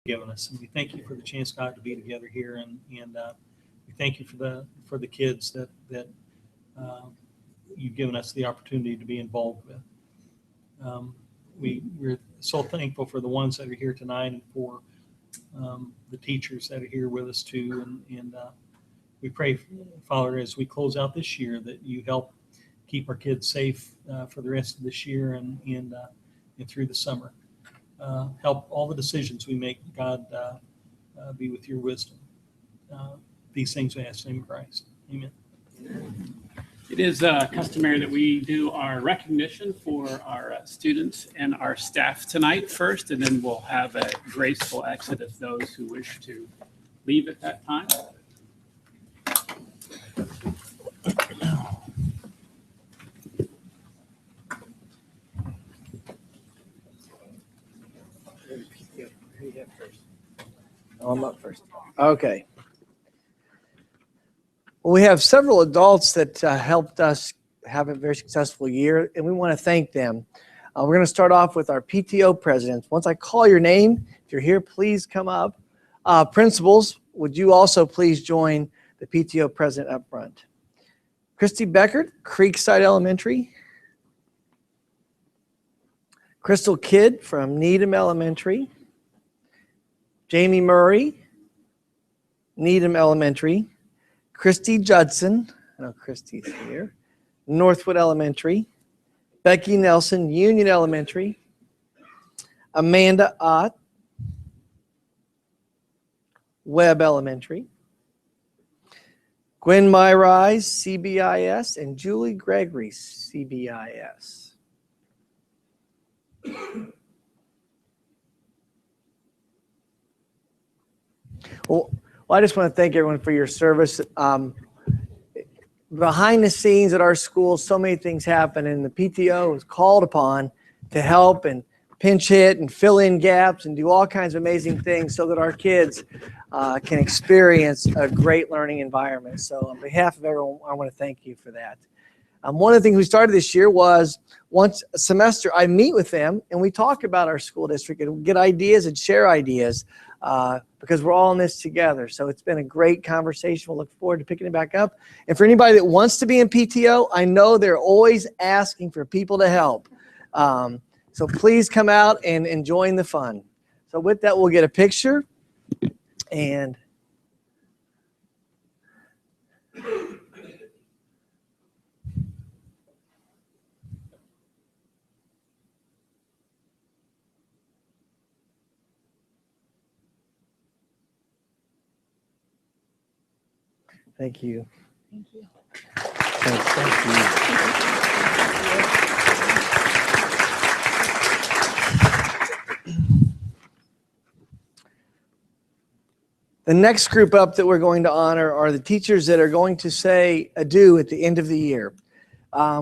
given us. And we thank you for the chance, God, to be together here. And we thank you for the kids that you've given us the opportunity to be involved with. We're so thankful for the ones that are here tonight and for the teachers that are here with us too. And we pray, Father, as we close out this year, that you help keep our kids safe for the rest of this year and through the summer. Help all the decisions we make, God, be with your wisdom. These things we ask in the name of Christ. Amen. It is customary that we do our recognition for our students and our staff tonight first, and then we'll have a graceful exit of those who wish to leave at that time. Oh, I'm up first. Okay. Well, we have several adults that helped us have a very successful year, and we want to thank them. We're going to start off with our PTO presidents. Once I call your name, if you're here, please come up. Principals, would you also please join the PTO president up front? Christy Beckert, Creekside Elementary. Crystal Kidd from Needham Elementary. Jamie Murray, Needham Elementary. Christy Judson, I know Christy's here, Northwood Elementary. Becky Nelson, Union Elementary. Amanda Ott, Webb Elementary. Gwen Myrise, CBIS, and Julie Gregory, CBIS. Well, I just want to thank everyone for your service. Behind the scenes at our school, so many things happen, and the PTO is called upon to help and pinch hit and fill in gaps and do all kinds of amazing things so that our kids can experience a great learning environment. So on behalf of everyone, I want to thank you for that. One of the things we started this year was once a semester, I meet with them and we talk about our school district and get ideas and share ideas because we're all in this together. So it's been a great conversation. We'll look forward to picking it back up. And for anybody that wants to be in PTO, I know they're always asking for people to help. So please come out and join the fun. So with that, we'll get a picture and thank you. Thank you. Thank you. The next group up that we're going to honor are the teachers that are going to say adieu at the end of the year.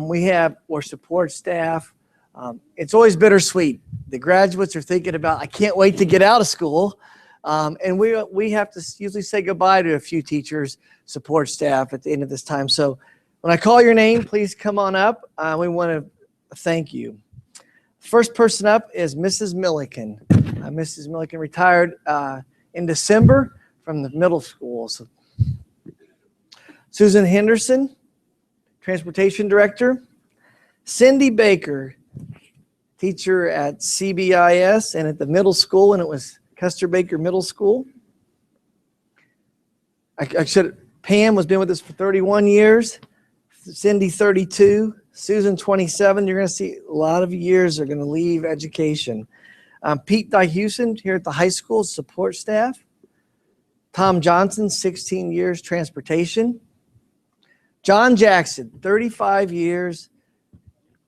We have our support staff. It's always bittersweet. The graduates are thinking about, I can't wait to get out of school. And we have to usually say goodbye to a few teachers, support staff at the end of this time. So when I call your name, please come on up. We want to thank you. First person up is Mrs. Milliken. Mrs. Milliken retired in December from the middle school. So Susan Henderson, transportation director. Cindy Baker, teacher at CBIS and at the middle school, and it was Custer Baker Middle School. Pam has been with us for 31 years. Cindy, 32. Susan, 27. You're going to see a lot of years are going to leave education. Pete Dyhusen here at the high school, support staff. Tom Johnson, 16 years, transportation. John Jackson, 35 years,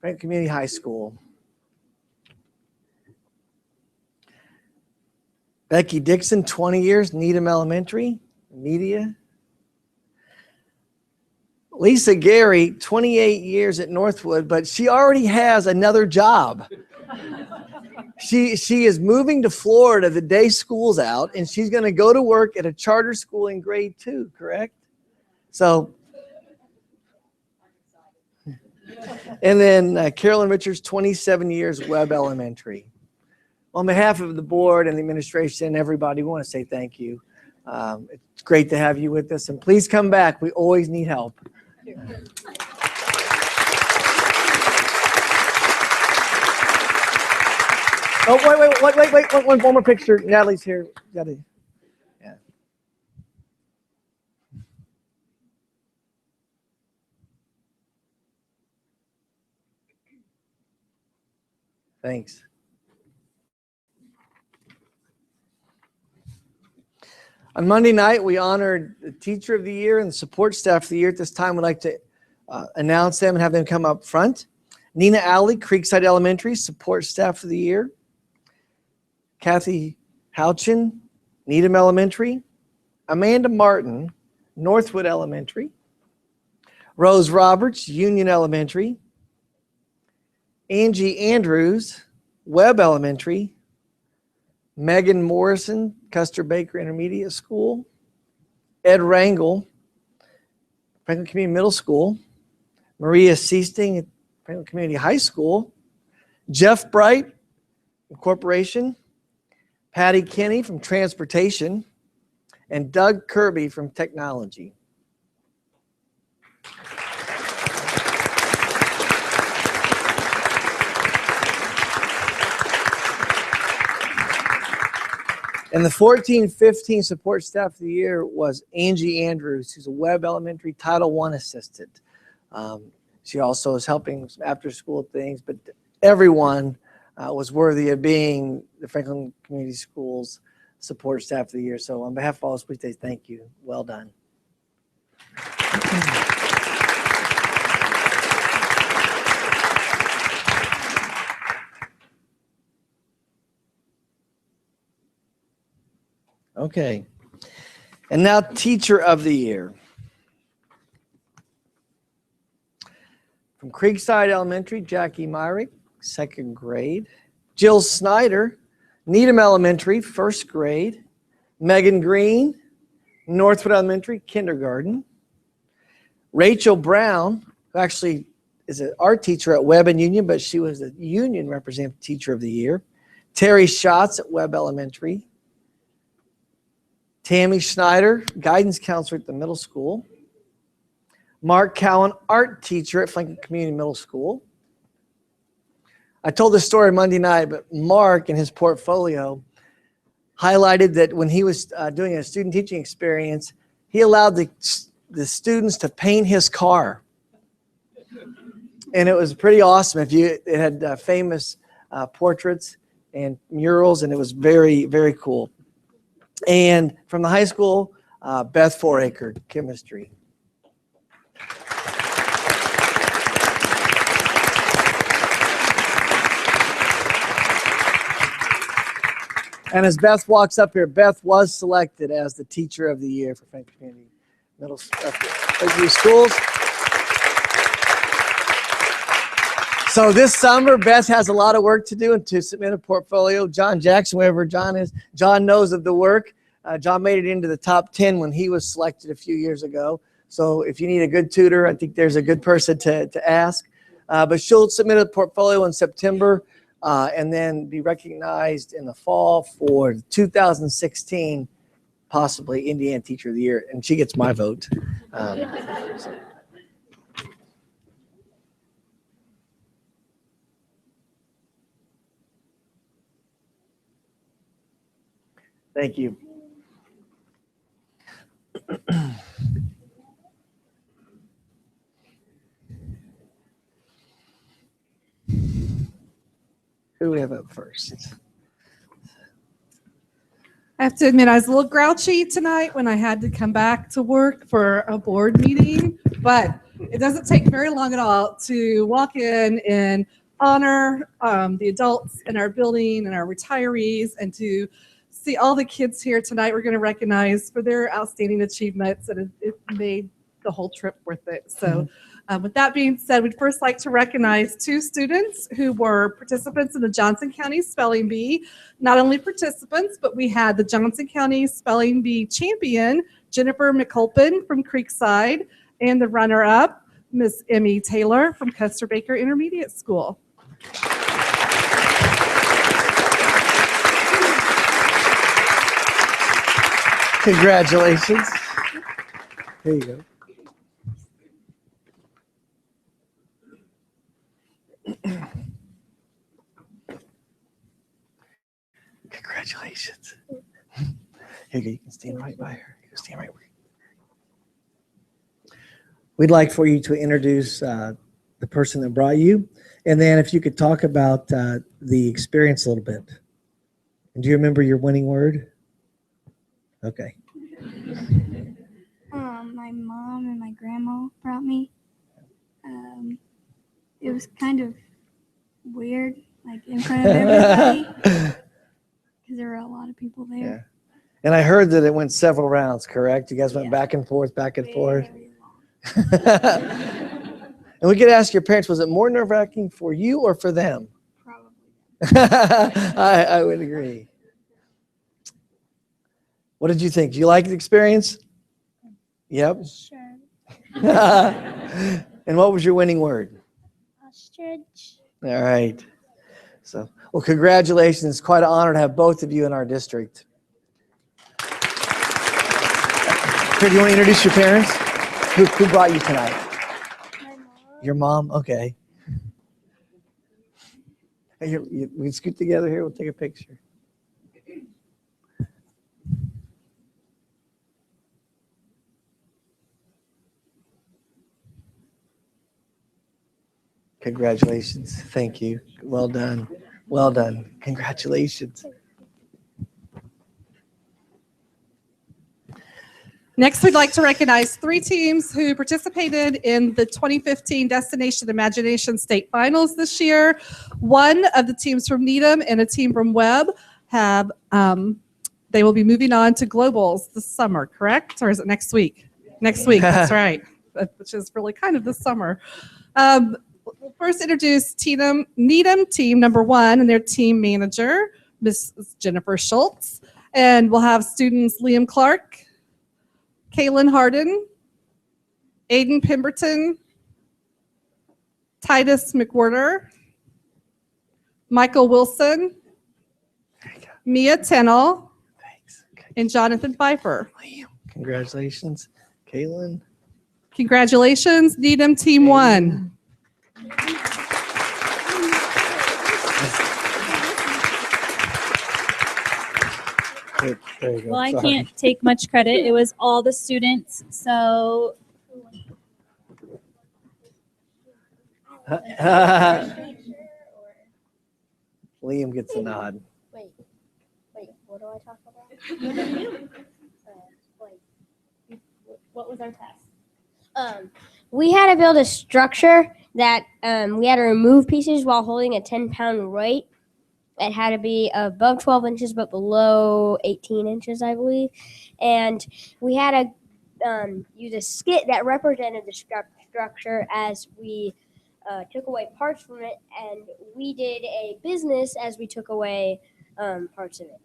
Frank Community High School. Becky Dixon, 20 years, Needham Elementary, media. Lisa Gary, 28 years at Northwood, but she already has another job. She is moving to Florida the day school's out, and she's going to go to work at a charter school in grade 2, correct? So, and then Carolyn Richards, 27 years, Webb Elementary. On behalf of the board and the administration and everybody, we want to say thank you. It's great to have you with us, and please come back. We always need help. Oh, wait, one more picture. Natalie's here. Yeah. Thanks. On Monday night, we honored the Teacher of the Year and the Support Staff of the Year. At this time, we'd like to announce them and have them come up front. Nina Alley, Creekside Elementary, Support Staff of the Year. Kathy Houchin, Needham Elementary. Amanda Martin, Northwood Elementary. Rose Roberts, Union Elementary. Angie Andrews, Webb Elementary. Megan Morrison, Custer Baker Intermediate School. Ed Rangel, Franklin Community Middle School. Maria Seasting at Franklin Community High School. Jeff Bright, Corporation. Patty Kinney from Transportation. And Doug Kirby from Technology. And the 14-15 Support Staff of the Year was Angie Andrews, who's a Webb Elementary Title I assistant. She also is helping some after-school things, but everyone was worthy of being the Franklin Community Schools Support Staff of the Year. So on behalf of all of us, please say thank you. Well done. Okay. And now Teacher of the Year. From Creekside Elementary, Jackie Myrick, 2nd grade. Jill Snyder, Needham Elementary, 1st grade. Megan Green, Northwood Elementary, kindergarten. Rachel Brown, who actually is an art teacher at Webb and Union, but she was the Union Representative Teacher of the Year. Terry Schatz at Webb Elementary. Tammy Schneider, guidance counselor at the middle school. Mark Cowan, art teacher at Franklin Community Middle School. I told this story Monday night, but Mark in his portfolio highlighted that when he was doing a student teaching experience, he allowed the students to paint his car. And it was pretty awesome. It had famous portraits and murals, and it was very, very cool. And from the high school, Beth Foraker, chemistry. And as Beth walks up here, Beth was selected as the Teacher of the Year for Franklin Community Middle Schools. So this summer, Beth has a lot of work to do and to submit a portfolio. John Jackson, wherever John is, John knows of the work. John made it into the top 10 when he was selected a few years ago. So if you need a good tutor, I think there's a good person to ask. But she'll submit a portfolio in September and then be recognized in the fall for 2016, possibly Indiana Teacher of the Year. And she gets my vote. So. Thank you. Who do we have up first? I have to admit, I was a little grouchy tonight when I had to come back to work for a board meeting, but it doesn't take very long at all to walk in and honor the adults in our building and our retirees, and to see all the kids here tonight we're going to recognize for their outstanding achievements, and it made the whole trip worth it. So with that being said, we'd first like to recognize 2 students who were participants in the Johnson County Spelling Bee. Not only participants, but we had the Johnson County Spelling Bee champion, Jennifer McCulpin from Creekside, and the runner-up, Miss Emmy Taylor from Custer Baker Intermediate School. Congratulations. There you go. Congratulations. Here you go. You can stand right by her. You can stand right where we'd like for you to introduce the person that brought you. And then if you could talk about the experience a little bit. And do you remember your winning word? Okay. My mom and my grandma brought me. It was kind of weird, like in front of everybody, because there were a lot of people there. Yeah. And I heard that it went several rounds, correct? You guys went Yeah. back and forth, back and forth. Very long, And we could ask your parents, was it more nerve-wracking for you or for them? probably. I would agree. What did you think? Do you like the experience? Yep. Sure. And what was your winning word? Ostrich. All right. So, well, congratulations. It's quite an honor to have both of you in our district. Here, do you want to introduce your parents? Who brought you tonight? My mom. Your mom? Okay. Hey, we can scoot together here. We'll take a picture. Congratulations. Thank you. Well done. Well done. Congratulations. Next, we'd like to recognize 3 teams who participated in the 2015 Destination Imagination State Finals this year. One of the teams from Needham and a team from Webb have, they will be moving on to Globals this summer, correct? Or is it next week? Next week, that's right, which is really kind of this summer. We'll first introduce Needham team number 1 and their team manager, Miss Jennifer Schultz. And we'll have students Liam Clark, Kaylin Harden, Aiden Pemberton, Titus McWhorter, Michael Wilson, Mia Tennell, Thanks. Okay. and Jonathan Pfeiffer. Congratulations, Kaylin. Congratulations, Needham Team 1. There you go. Well, I Sorry. can't take much credit. It was all the students. So Liam gets a nod. Wait, what do I talk about? what was our test? We had to build a structure that we had to remove pieces while holding a 10-pound weight. It had to be above 12 inches but below 18 inches, I believe. And we had to use a skit that represented the structure as we took away parts from it. And we did a business as we took away parts of it.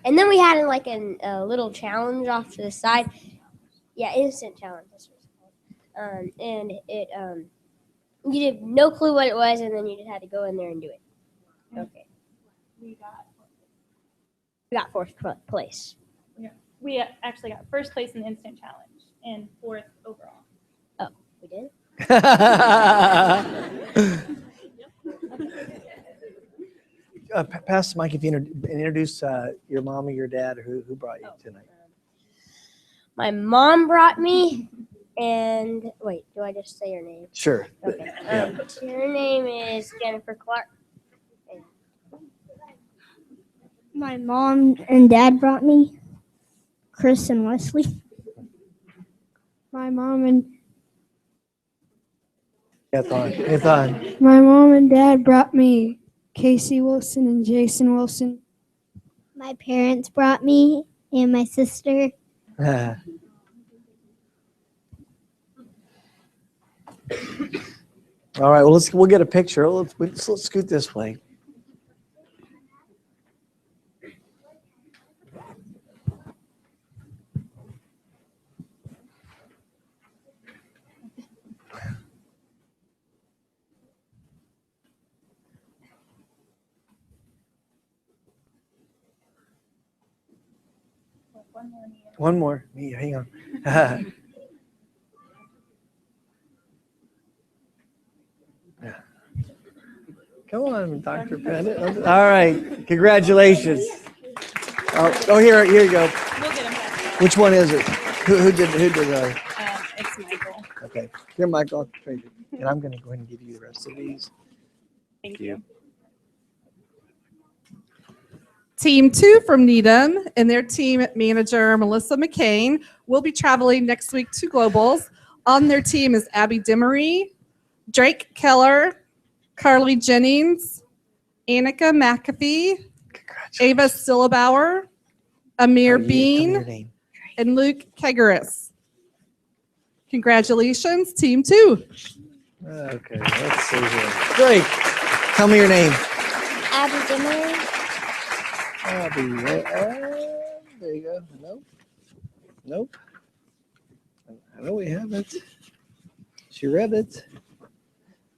And then we had like a little challenge off to the side. Yeah, instant challenge. That's what it's called. And it you had no clue what it was, and then you just had to go in there and do it. Okay. We We got fourth place. actually got first place in the instant challenge and 4th overall. We did. Pass the mic if you introduce your mom or your dad, or who brought you tonight. My mom brought me, and wait, do I just say her name? Sure. Okay. Yeah. Her name is Jennifer Clark. My mom and dad brought me, Chris and Wesley. My mom and It's on. my mom and dad brought me Casey Wilson and Jason Wilson. My parents brought me and my sister. All right. Well, we'll get a picture. Let's scoot this way. One more. Mia. One more. Me, hang on. Yeah. Come on, Dr. Pettit. All right. Congratulations. Oh, here you go. We'll get him back. Which one is it? Who did It's Michael. Okay. Here, Michael. I'll trade it. And I'm going to go ahead and give you the rest of these. Thank you. Team 2 from Needham and their team manager, Melissa McCain, will be traveling next week to Globals. On their team is Abby Demery, Drake Keller, Carly Jennings, Annika McAfee, Ava Stillabauer, Amir Bean, and Luke Kegeris. Congratulations, Team 2. Okay, let's see here. Drake, tell me your name. Abby Demery. Abby, there you go. Nope. Nope. I know we have it. She read it.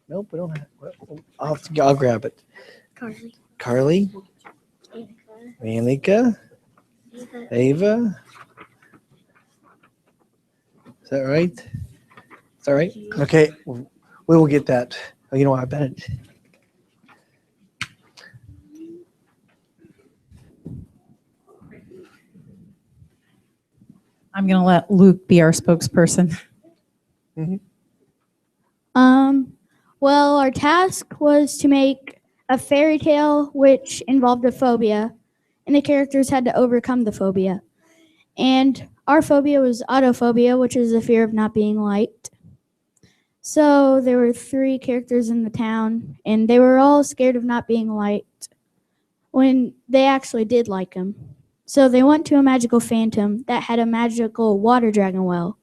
Nope, we don't have it. I'll grab it. Carly. Carly, Anika, Ava. Is that right? Is that right? Okay, we will get that. Oh, you know what? I bet it. I'm going to let Luke be our spokesperson. Well, our task was to make a fairy tale which involved a phobia, and the characters had to overcome the phobia. And our phobia was autophobia, which is the fear of not being liked. So there were 3 characters in the town, and they were all scared of not being liked when they actually did like them. So they went to a magical phantom that had a magical water dragon well.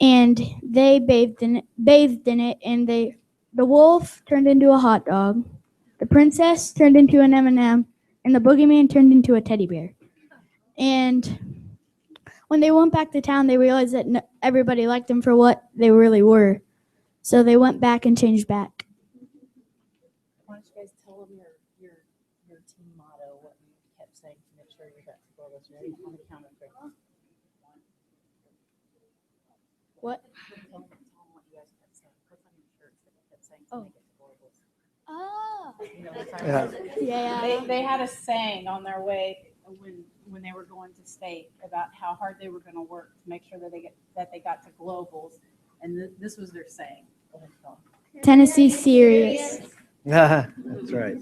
And they bathed in it, and the wolf turned into a hot dog, the princess turned into an M&M, and the boogeyman turned into a teddy bear. And when they went back to town, they realized that everybody liked them for what they really were. So they went back and changed back. Why don't you guys tell them your team motto, what you kept saying to make sure you got to go this ready on the count of 3. What? Tell them what you guys kept saying. What's on your shirts that you kept saying to make it to Globals? Oh. You know what I'm talking Yeah. Yeah. They had a saying on their way when they were going to state about how hard they were going to work to make sure that they got to Globals, and this was their saying. Go ahead, tell them. Tennessee serious. That's right.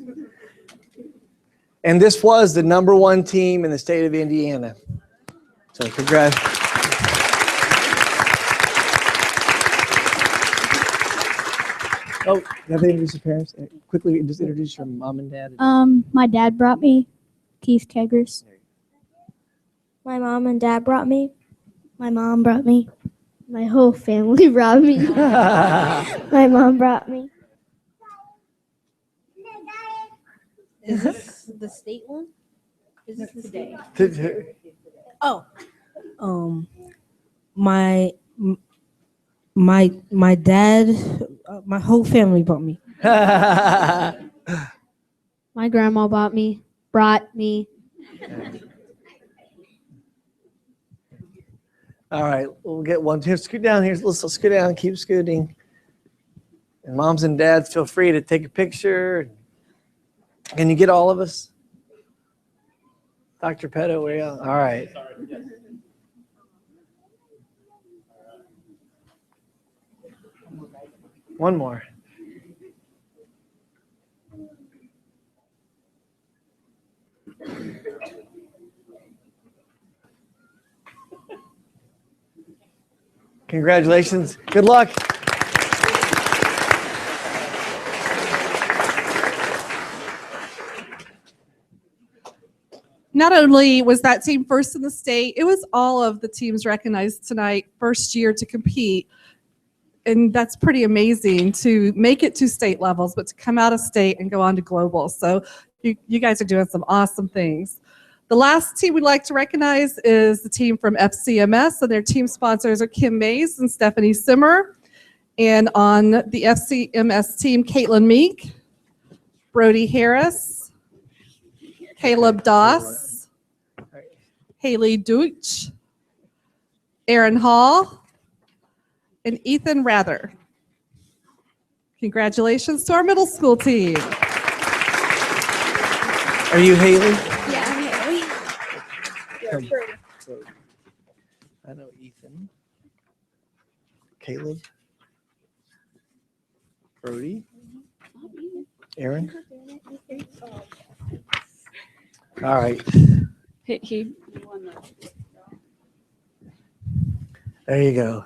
And this was the #1 team in the state of Indiana. So congrats. Oh, you have to introduce your parents? Quickly, just introduce your mom and dad. My dad brought me Keith Keggers. My mom and dad brought me. My mom brought me. My whole family brought me. My mom brought me. Is this the state one? Is this the state? Oh, my dad, my whole family brought me. My grandma brought me. All right, we'll get one. Here, scoot down here. Let's scoot down. Keep scooting. And moms and dads, feel free to take a picture. Can you get all of us? Dr. Pettit, where are you? All right. One more. Congratulations. Good luck. Not only was that team first in the state, it was all of the teams recognized tonight, first year to compete. And that's pretty amazing to make it to state levels, but to come out of state and go on to global. So you guys are doing some awesome things. The last team we'd like to recognize is the team from FCMS, and their team sponsors are Kim Mays and Stephanie Simmer. And on the FCMS team, Caitlin Meek, Brody Harris, Caleb Doss, Haley Deutsch, Aaron Hall, and Ethan Rather. Congratulations to our middle school team. Are you Haley? Yeah, I'm Haley. I know Ethan. Caleb. Brody. Aaron. All right. He won the. There you go.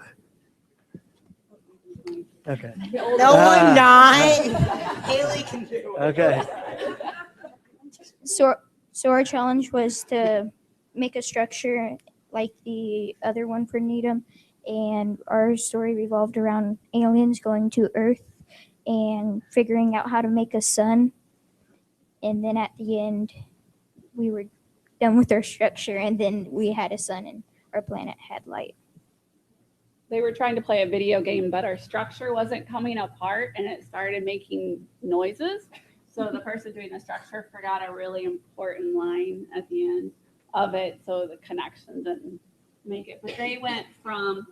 Okay. No, I'm not. Haley can do it. Okay. So our challenge was to make a structure like the other one for Needham, and our story revolved around aliens going to Earth and figuring out how to make a sun. And then at the end, we were done with our structure, and then we had a sun and our planet had light. They were trying to play a video game, but our structure wasn't coming apart and it started making noises. So the person doing the structure forgot a really important line at the end of it, so the connection didn't make it. But they went from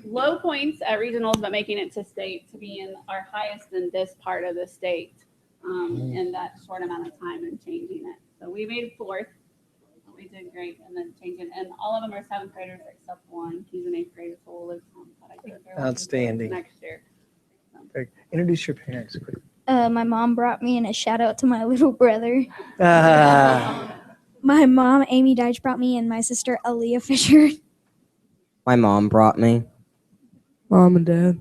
low points at regionals, but making it to state, to being our highest in this part of the state in that short amount of time and changing it. So we made fourth. We did great, and then changing, and all of them are seventh graders except one. He's an eighth grader, so we'll live home. But I think they're Outstanding. next year. Introduce your parents quick. My mom brought me, and a shout out to my little brother. My mom, Amy Deitch, brought me, and my sister, Aaliyah Fisher. My mom brought me. Mom and Dad.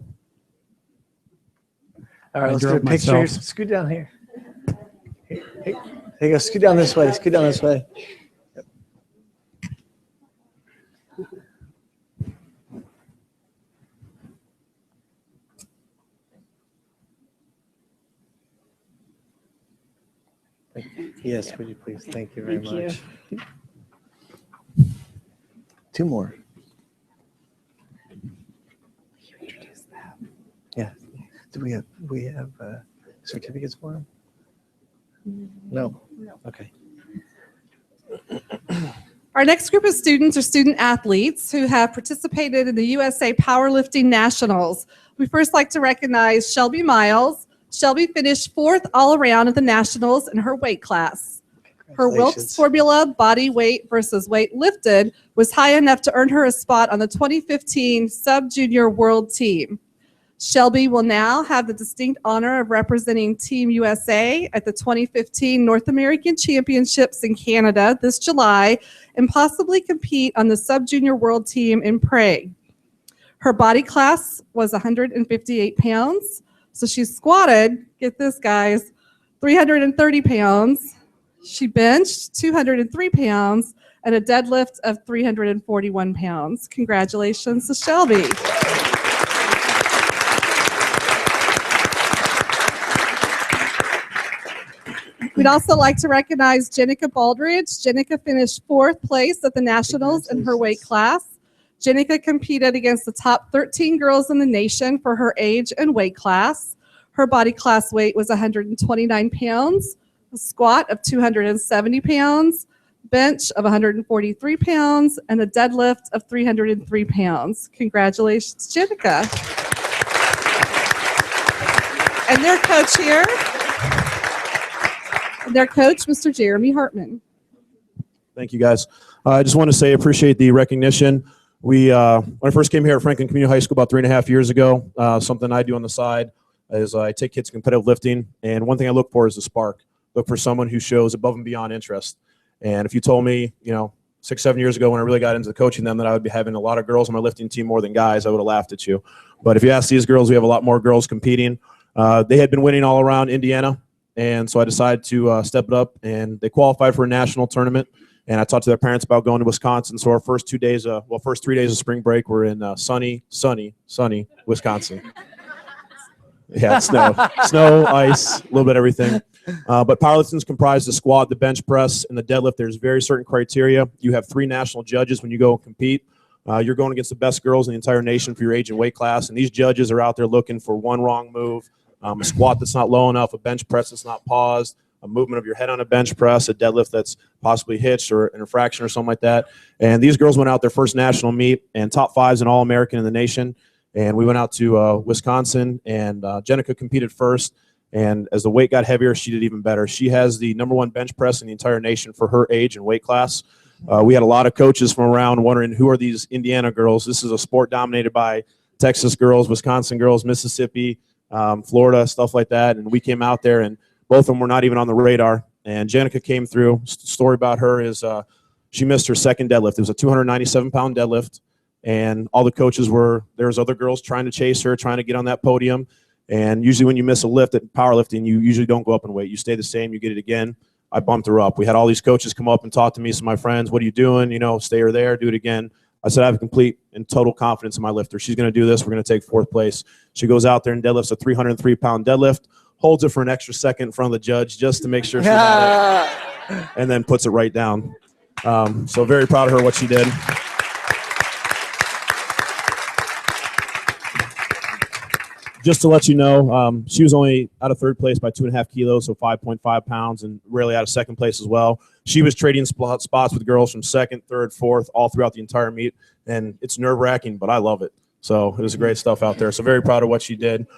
All right, I let's do a drove picture. myself. Scoot down here. Hey, here you go. Scoot down this way. Scoot down this way. Yes, would you please? Thank you very much. Two more. Yeah. Do we have certificates for them? No. Okay. Our next group of students are student athletes who have participated in the USA Powerlifting Nationals. We first like to recognize Shelby Miles. Shelby finished fourth all around at the Nationals in her weight class. Her Wilks formula, body weight versus weight lifted, was high enough to earn her a spot on the 2015 Sub-Junior World Team. Shelby will now have the distinct honor of representing Team USA at the 2015 North American Championships in Canada this July and possibly compete on the Sub-Junior World Team in Prague. Her body class was 158 pounds, so she squatted, get this guys, 330 pounds. She benched 203 pounds and a deadlift of 341 pounds. Congratulations to Shelby. We'd also like to recognize Jenica Baldridge. Jenica finished fourth place at the Nationals in her weight class. Jenica competed against the top 13 girls in the nation for her age and weight class. Her body class weight was 129 pounds, a squat of 270 pounds, bench of 143 pounds, and a deadlift of 303 pounds. Congratulations, Jenica. And their coach here, their coach, Mr. Jeremy Hartman. Thank you, guys. I just want to say I appreciate the recognition. When I first came here at Franklin Community High School about 3.5 years ago, something I do on the side is I take kids to competitive lifting, and one thing I look for is a spark. Look for someone who shows above and beyond interest. And if you told me, 6-7 years ago when I really got into coaching them that I would be having a lot of girls on my lifting team more than guys, I would have laughed at you. But if you ask these girls, we have a lot more girls competing. They had been winning all around Indiana, and so I decided to step it up, and they qualified for a national tournament. And I talked to their parents about going to Wisconsin. So our first 3 days of spring break were in sunny Wisconsin. Yeah, snow, ice, a little bit of everything. But powerlifting is comprised of the squat, the bench press, and the deadlift. There's very certain criteria. You have 3 national judges when you go and compete. You're going against the best girls in the entire nation for your age and weight class. And these judges are out there looking for one wrong move, a squat that's not low enough, a bench press that's not paused, a movement of your head on a bench press, a deadlift that's possibly hitched or an infraction or something like that. And these girls went out their first national meet and top 5s and All-American in the nation. And we went out to Wisconsin, and Jenica competed first. And as the weight got heavier, she did even better. She has the #1 bench press in the entire nation for her age and weight class. We had a lot of coaches from around wondering, who are these Indiana girls? This is a sport dominated by Texas girls, Wisconsin girls, Mississippi, Florida, stuff like that. And we came out there, and both of them were not even on the radar. And Jenica came through. Story about her is she missed her second deadlift. It was a 297-pound deadlift. And all the coaches there was other girls trying to chase her, trying to get on that podium. And usually when you miss a lift at powerlifting, you usually don't go up in weight. You stay the same, you get it again. I bumped her up. We had all these coaches come up and talk to me. Some of my friends, what are you doing? You know, stay her there, do it again. I said, I have complete and total confidence in my lifter. She's going to do this. We're going to take 4th place. She goes out there and deadlifts a 303-pound deadlift, holds it for an extra second in front of the judge just to make sure she had it, and then puts it right down. So very proud of her, what she did. Just to let you know, she was only out of 3rd place by 2.5 kilos, so 5.5 pounds, and rarely out of 2nd place as well. She was trading spots with girls from 2nd, 3rd, 4th, all throughout the entire meet, and it's nerve-wracking, but I love it. So it was great stuff out there. So very proud of what she did.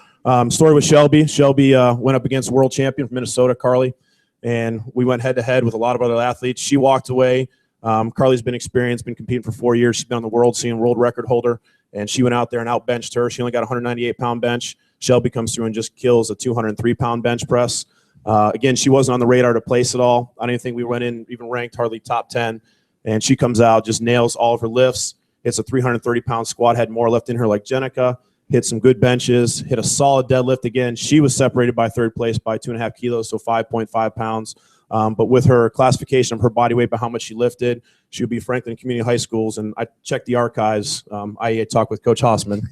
Story with Shelby. Shelby went up against world champion from Minnesota, Carly, and we went head-to-head with a lot of other athletes. She walked away. Carly's been experienced, been competing for 4 years. She's been on the world scene, world record holder. And she went out there and outbenched her. She only got a 198-pound bench. Shelby comes through and just kills a 203-pound bench press. Again, she wasn't on the radar to place at all. I don't even think we went in, even ranked hardly top 10. And she comes out, just nails all of her lifts. Hits a 330-pound squat, had more left in her like Jenica. Hit some good benches, hit a solid deadlift again. She was separated by 3rd place by 2.5 kilos, so 5.5 pounds. But with her classification of her body weight by how much she lifted, she would be Franklin Community High Schools. And I checked the archives. I talked with Coach Hossman.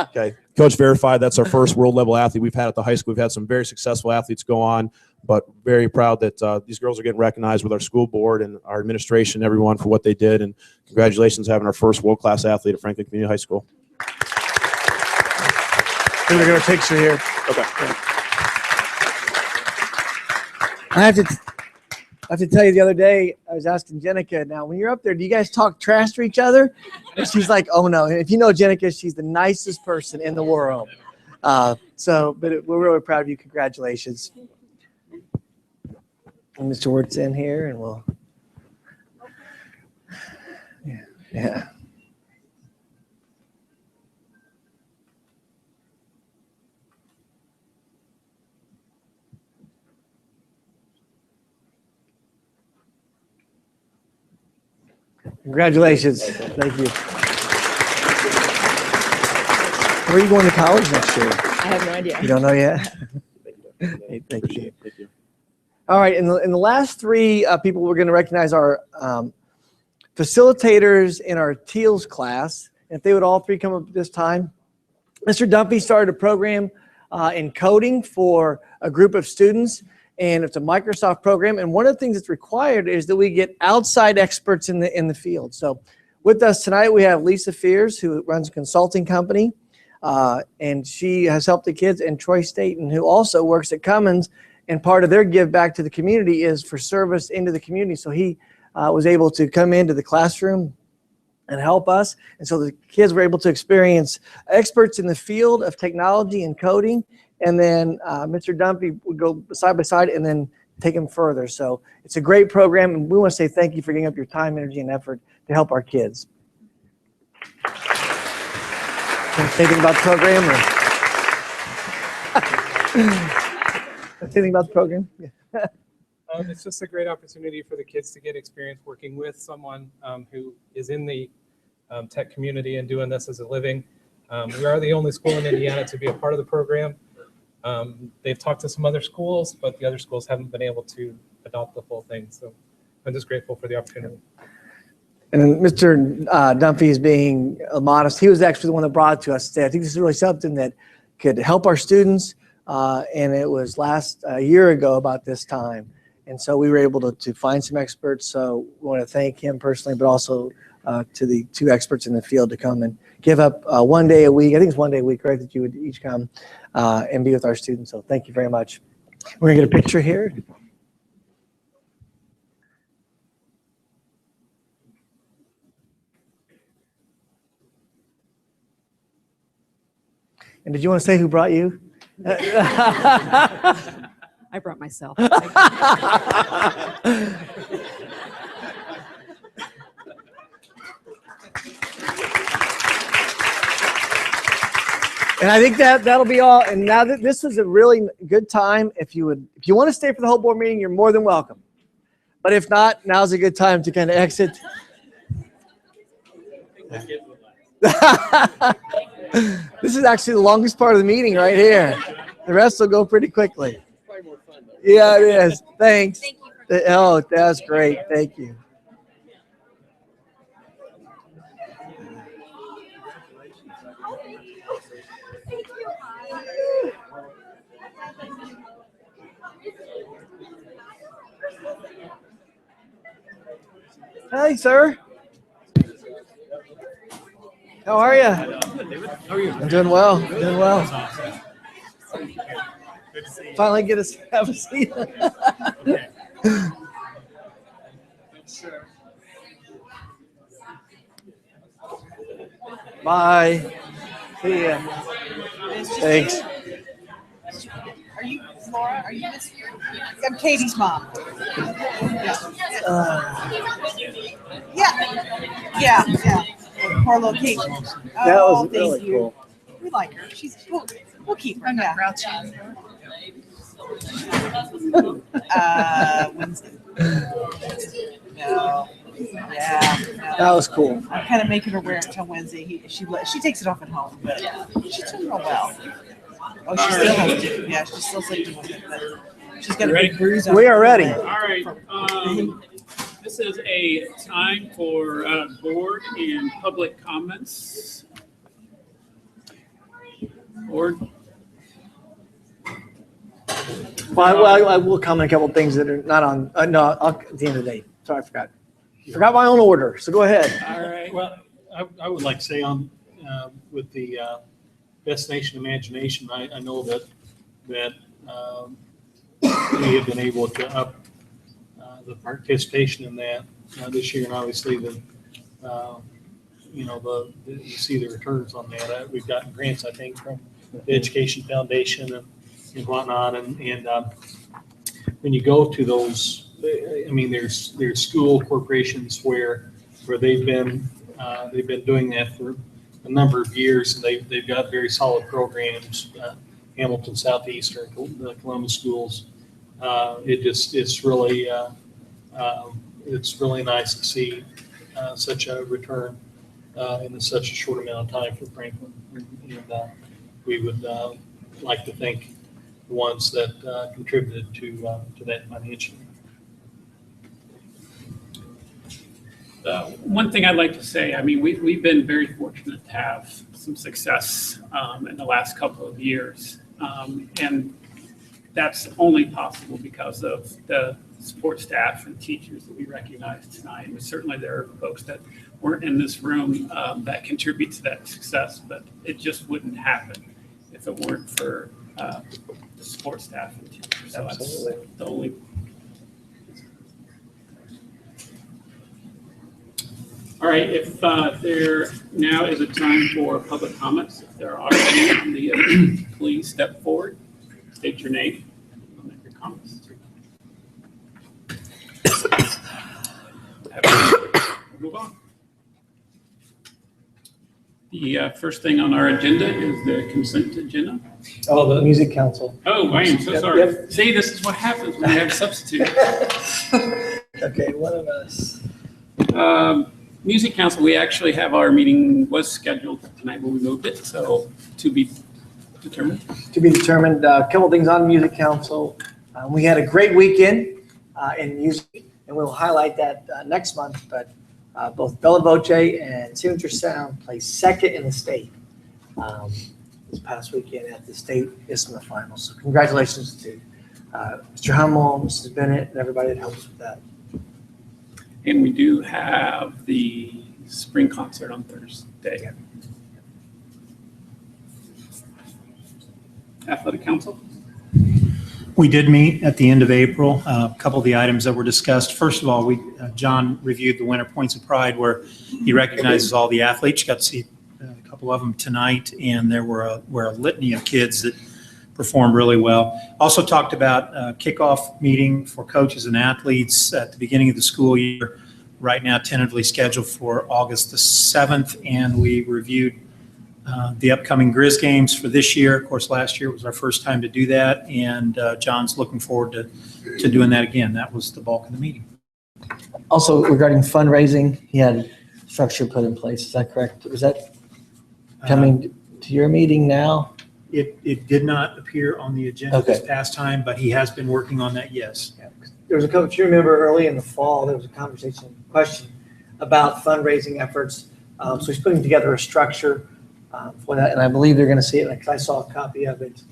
Okay, Coach verified that's our first world level athlete we've had at the high school. We've had some very successful athletes go on, but very proud that these girls are getting recognized with our school board and our administration, everyone, for what they did. And congratulations having our first world-class athlete at Franklin Community High School. We're going to get a picture here. Okay. I have to tell you, the other day, I was asking Jenica, now, when you're up there, do you guys talk trash to each other? And she's like, oh, no. And if you know Jenica, she's the nicest person in the world. But we're really proud of you. Congratulations. And Mr. Wert's in here, and we'll. Yeah. Congratulations. Thank you. Where are you going to college next year? I have no idea. You don't know yet? Hey, thank you. All right. In the last 3 people we're going to recognize are facilitators in our TEALS class. If they would all 3 come up at this time. Mr. Dumpy started a program in coding for a group of students. And it's a Microsoft program. And one of the things that's required is that we get outside experts in the field. So with us tonight, we have Lisa Fears, who runs a consulting company. And she has helped the kids. And Troy Staten, who also works at Cummins. And part of their give back to the community is for service into the community. So he was able to come into the classroom and help us. And so the kids were able to experience experts in the field of technology and coding. And then Mr. Dumpy would go side by side and then take them further. So it's a great program, and we want to say thank you for giving up your time, energy, and effort to help our kids. Anything about the program? Anything about the program? Yeah. It's just a great opportunity for the kids to get experience working with someone who is in the tech community and doing this as a living. We are the only school in Indiana to be a part of the program. They've talked to some other schools, but the other schools haven't been able to adopt the full thing. So I'm just grateful for the opportunity. And Mr. Dumpy is being modest. He was actually the one that brought it to us today. I think this is really something that could help our students. And it was a year ago about this time. And so we were able to find some experts. So we want to thank him personally, but also to the 2 experts in the field to come and give up 1 day a week. I think it's 1 day a week, right, that you would each come and be with our students. So thank you very much. We're gonna get a picture here. And did you want to say who brought you? I brought myself. And I think that'll be all. And now that this is a really good time, if you want to stay for the whole board meeting, you're more than welcome. But if not, now's a good time to kind of exit. This is actually the longest part of the meeting right here. The rest will go pretty quickly. Yeah, it is. Thanks. Oh, that's great. Thank you. Hey, sir. How are you? How are you? I'm doing well. Doing well. Finally get us have a seat. Bye. See ya. Thanks. Are you Laura? Are you Miss? I'm Katie's mom. Yeah. Poor little Katie. That Oh, was really thank you. cool. We like her. We'll keep her. Yeah. Wednesday. No. Yeah. No. That was cool. I'm kind of making her wear it until Wednesday. She takes it off at home, but she's doing real well. Oh, she still has to. Yeah, she's still sleeping with it, but she's got a big bruise on We her are ready. All right. This is a time for board and public comments. Board. Well, I will comment a couple of things that are not on. No, at the end of the day. Sorry, I forgot. Forgot my own order. So go ahead. All right. Well, I would like to say on with the Destination Imagination, I know that we have been able to up the participation in that this year, and obviously you see the returns on that. We've gotten grants, I think, from the Education Foundation and whatnot, and when you go to those, I mean, there's school corporations where they've been doing that for a number of years, and they've got very solid programs. Hamilton Southeastern, the Columbus schools. It's really nice to see such a return in such a short amount of time for Franklin, and we would like to thank the ones that contributed to that financially. One thing I'd like to say, I mean, we've been very fortunate to have some success in the last couple of years. And that's only possible because of the support staff and teachers that we recognize tonight. And certainly there are folks that weren't in this room that contribute to that success, but it just wouldn't happen if it weren't for the support staff and teachers. So Absolutely. that's the only. All right, if there now is a time for public comments, if there are any, please step forward, state your name, and make your comments. Move on. The first thing on our agenda is the consent agenda. Oh, the Music Council. Oh, I am so Yep, sorry. yep. See, this is what happens when you have substitutes. Okay, one of us. Music Council, we actually have our meeting was scheduled tonight, but we moved it, so to be determined. To be determined. A couple things on Music Council. We had a great weekend in music, and we'll highlight that next month. But both Bella Voce and Signature Sound placed second in the state this past weekend at the state ISMA finals. So congratulations to Mr. Hummel, Mrs. Bennett, and everybody that helped us with that. And we do have the spring concert on Thursday. Athletic Council? We did meet at the end of April. A couple of the items that were discussed. First of all, John reviewed the Winter Points of Pride, where he recognizes all the athletes. You got to see a couple of them tonight, and there were a litany of kids that performed really well. Also talked about a kickoff meeting for coaches and athletes at the beginning of the school year. Right now, tentatively scheduled for August the 7th, and we reviewed the upcoming Grizz games for this year. Of course, last year was our first time to do that, and John's looking forward to doing that again. That was the bulk of the meeting. Also, regarding fundraising, he had structure put in place. Is that correct? Was that coming to your meeting now? It did not appear on the agenda this past time, but he has been working on that, yes. There was a coach, you remember early in the fall, there was a question about fundraising efforts. So he's putting together a structure for that, and I believe they're going to see it, because I saw a copy of it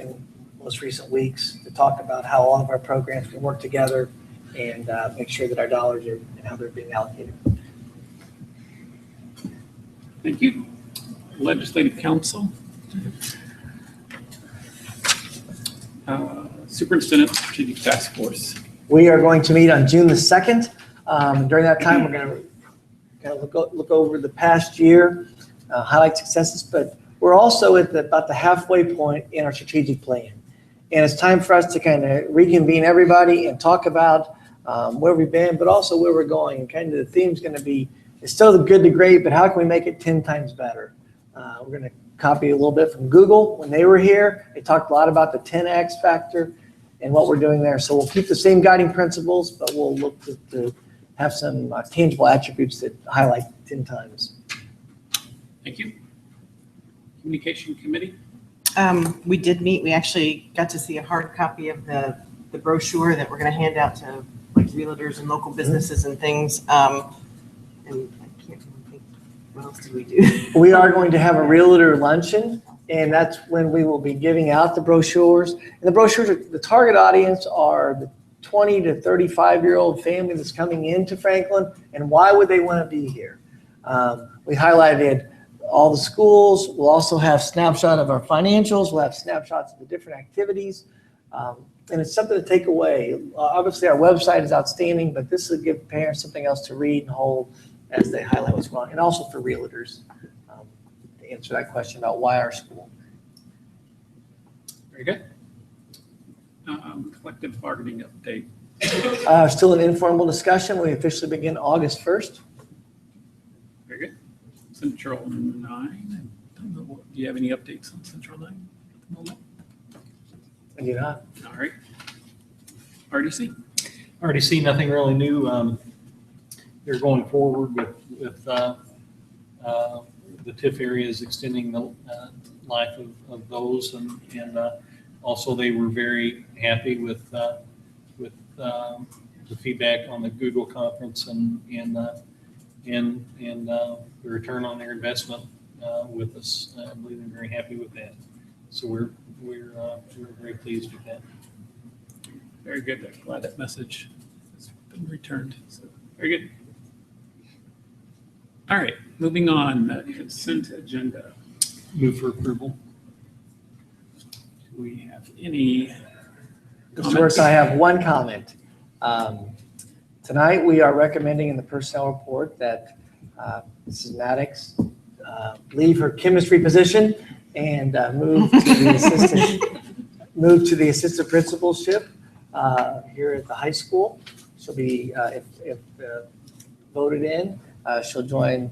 in most recent weeks, to talk about how all of our programs can work together and make sure that our dollars are and how they're being allocated. Thank you. Legislative Council. Superintendent Strategic Task Force. We are going to meet on June the 2nd. During that time, we're going to kind of look over the past year, highlight successes, but we're also at about the halfway point in our strategic plan. And it's time for us to kind of reconvene everybody and talk about where we've been, but also where we're going. And kind of the theme's going to be, it's still the good to great, but how can we make it 10 times better? We're going to copy a little bit from Google. When they were here, they talked a lot about the 10X factor and what we're doing there. So we'll keep the same guiding principles, but we'll look to have some tangible attributes that highlight 10 times. Thank you. Communication Committee. We did meet. We actually got to see a hard copy of the brochure that we're going to hand out to like realtors and local businesses and things. And I can't really think, what else did we do? We are going to have a realtor luncheon, and that's when we will be giving out the brochures. And the brochures, the target audience are the 20 to 35-year-old family that's coming into Franklin, and why would they want to be here? We highlighted all the schools. We'll also have snapshot of our financials. We'll have snapshots of the different activities. And it's something to take away. Obviously, our website is outstanding, but this will give parents something else to read and hold as they highlight what's going on, and also for realtors to answer that question about why our school. Very good. Collective bargaining update. Still an informal discussion. We officially begin August 1st. Very good. Central 9. I don't know. Do you have any updates on Central 9 at the moment? I do not. All right. RDC. RDC, nothing really new. They're going forward with the TIF areas, extending the life of those, and also they were very happy with the feedback on the Google conference and the return on their investment with us. I believe they're very happy with that. So we're very pleased with that. Very good. I'm glad that message has been returned. So very good. All right, moving on. Consent agenda. Move for approval. Do we have any Mr. Works, I have one comment. Tonight, we are recommending in the personnel report that Mrs. Maddox leave her chemistry position and move to the assistant principalship here at the high school. She'll be, if voted in, she'll join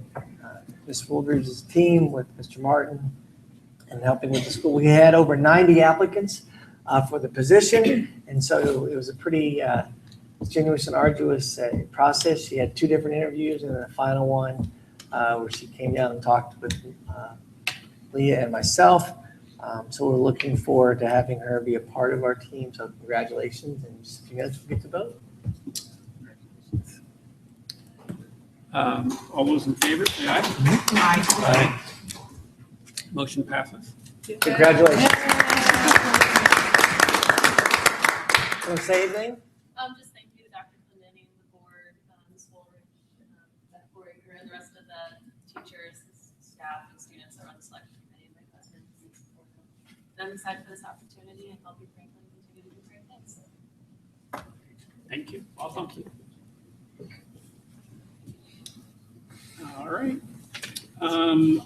Ms. Wooldridge's team with Mr. Martin and helping with the school. We had over 90 applicants for the position, and so it was a pretty strenuous and arduous process. She had 2 different interviews, and then a final one where she came down and talked with Leah and myself. So we're looking forward to having her be a part of our team. So congratulations, and just a few minutes we'll get to vote. all those in favor, say aye. Aye. Motion passes. Congratulations. Want to say anything? Just thank you to Dr. Clendenny and the board, Ms. Woolridge, Dr. Foraker, and the rest of the teachers, staff, and students that are on the selection committee and my husband. I'm excited for this opportunity and help you Franklin continue to Thank you. Well, thank you. All right.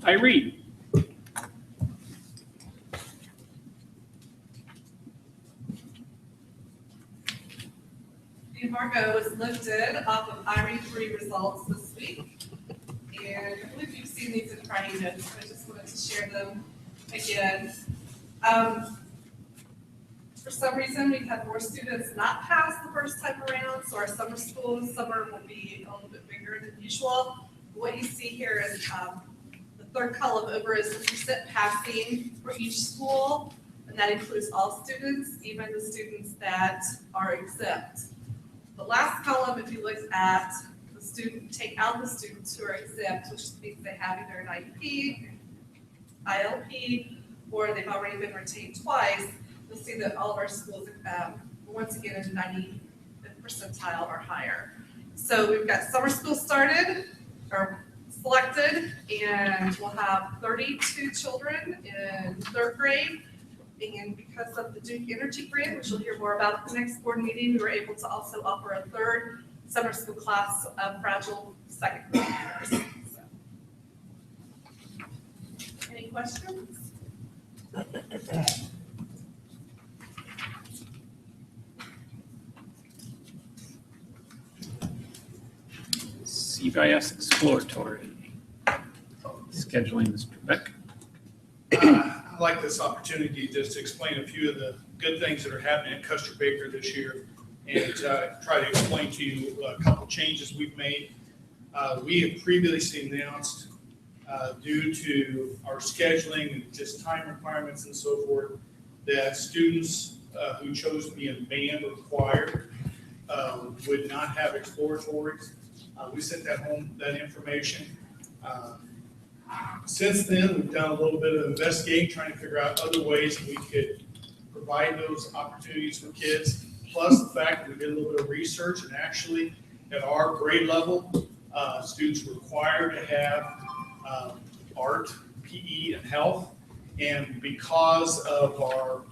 Irene. The embargo was lifted off of IRE3 results this week. And I believe you've seen these in prior notes, but I just wanted to share them again. For some reason, we had more students not pass the first time around, so our summer school this summer will be a little bit bigger than usual. What you see here is the third column over is the percent passing for each school, and that includes all students, even the students that are exempt. The last column, if you look at the student, take out the students who are exempt, which means they have either an IEP, ILP, or they've already been retained twice, you'll see that all of our schools, once again, in the 90th percentile or higher. So we've got summer school started, or selected, and we'll have 32 children in 3rd grade. And because of the Duke Energy Grant, which you'll hear more about at the next board meeting, we were able to also offer a 3rd summer school class of fragile 2nd graders. So. Any questions? CBIS Exploratory. Scheduling, Mr. Beck. I'd like this opportunity just to explain a few of the good things that are happening at Custer Baker this year and try to explain to you a couple changes we've made. We have previously announced, due to our scheduling and just time requirements and so forth, that students who chose to be in band or choir would not have exploratories. We sent that information. Since then, we've done a little bit of investigating, trying to figure out other ways that we could provide those opportunities for kids. Plus the fact that we did a little bit of research, and actually at our grade level, students were required to have art, PE, and health. And because of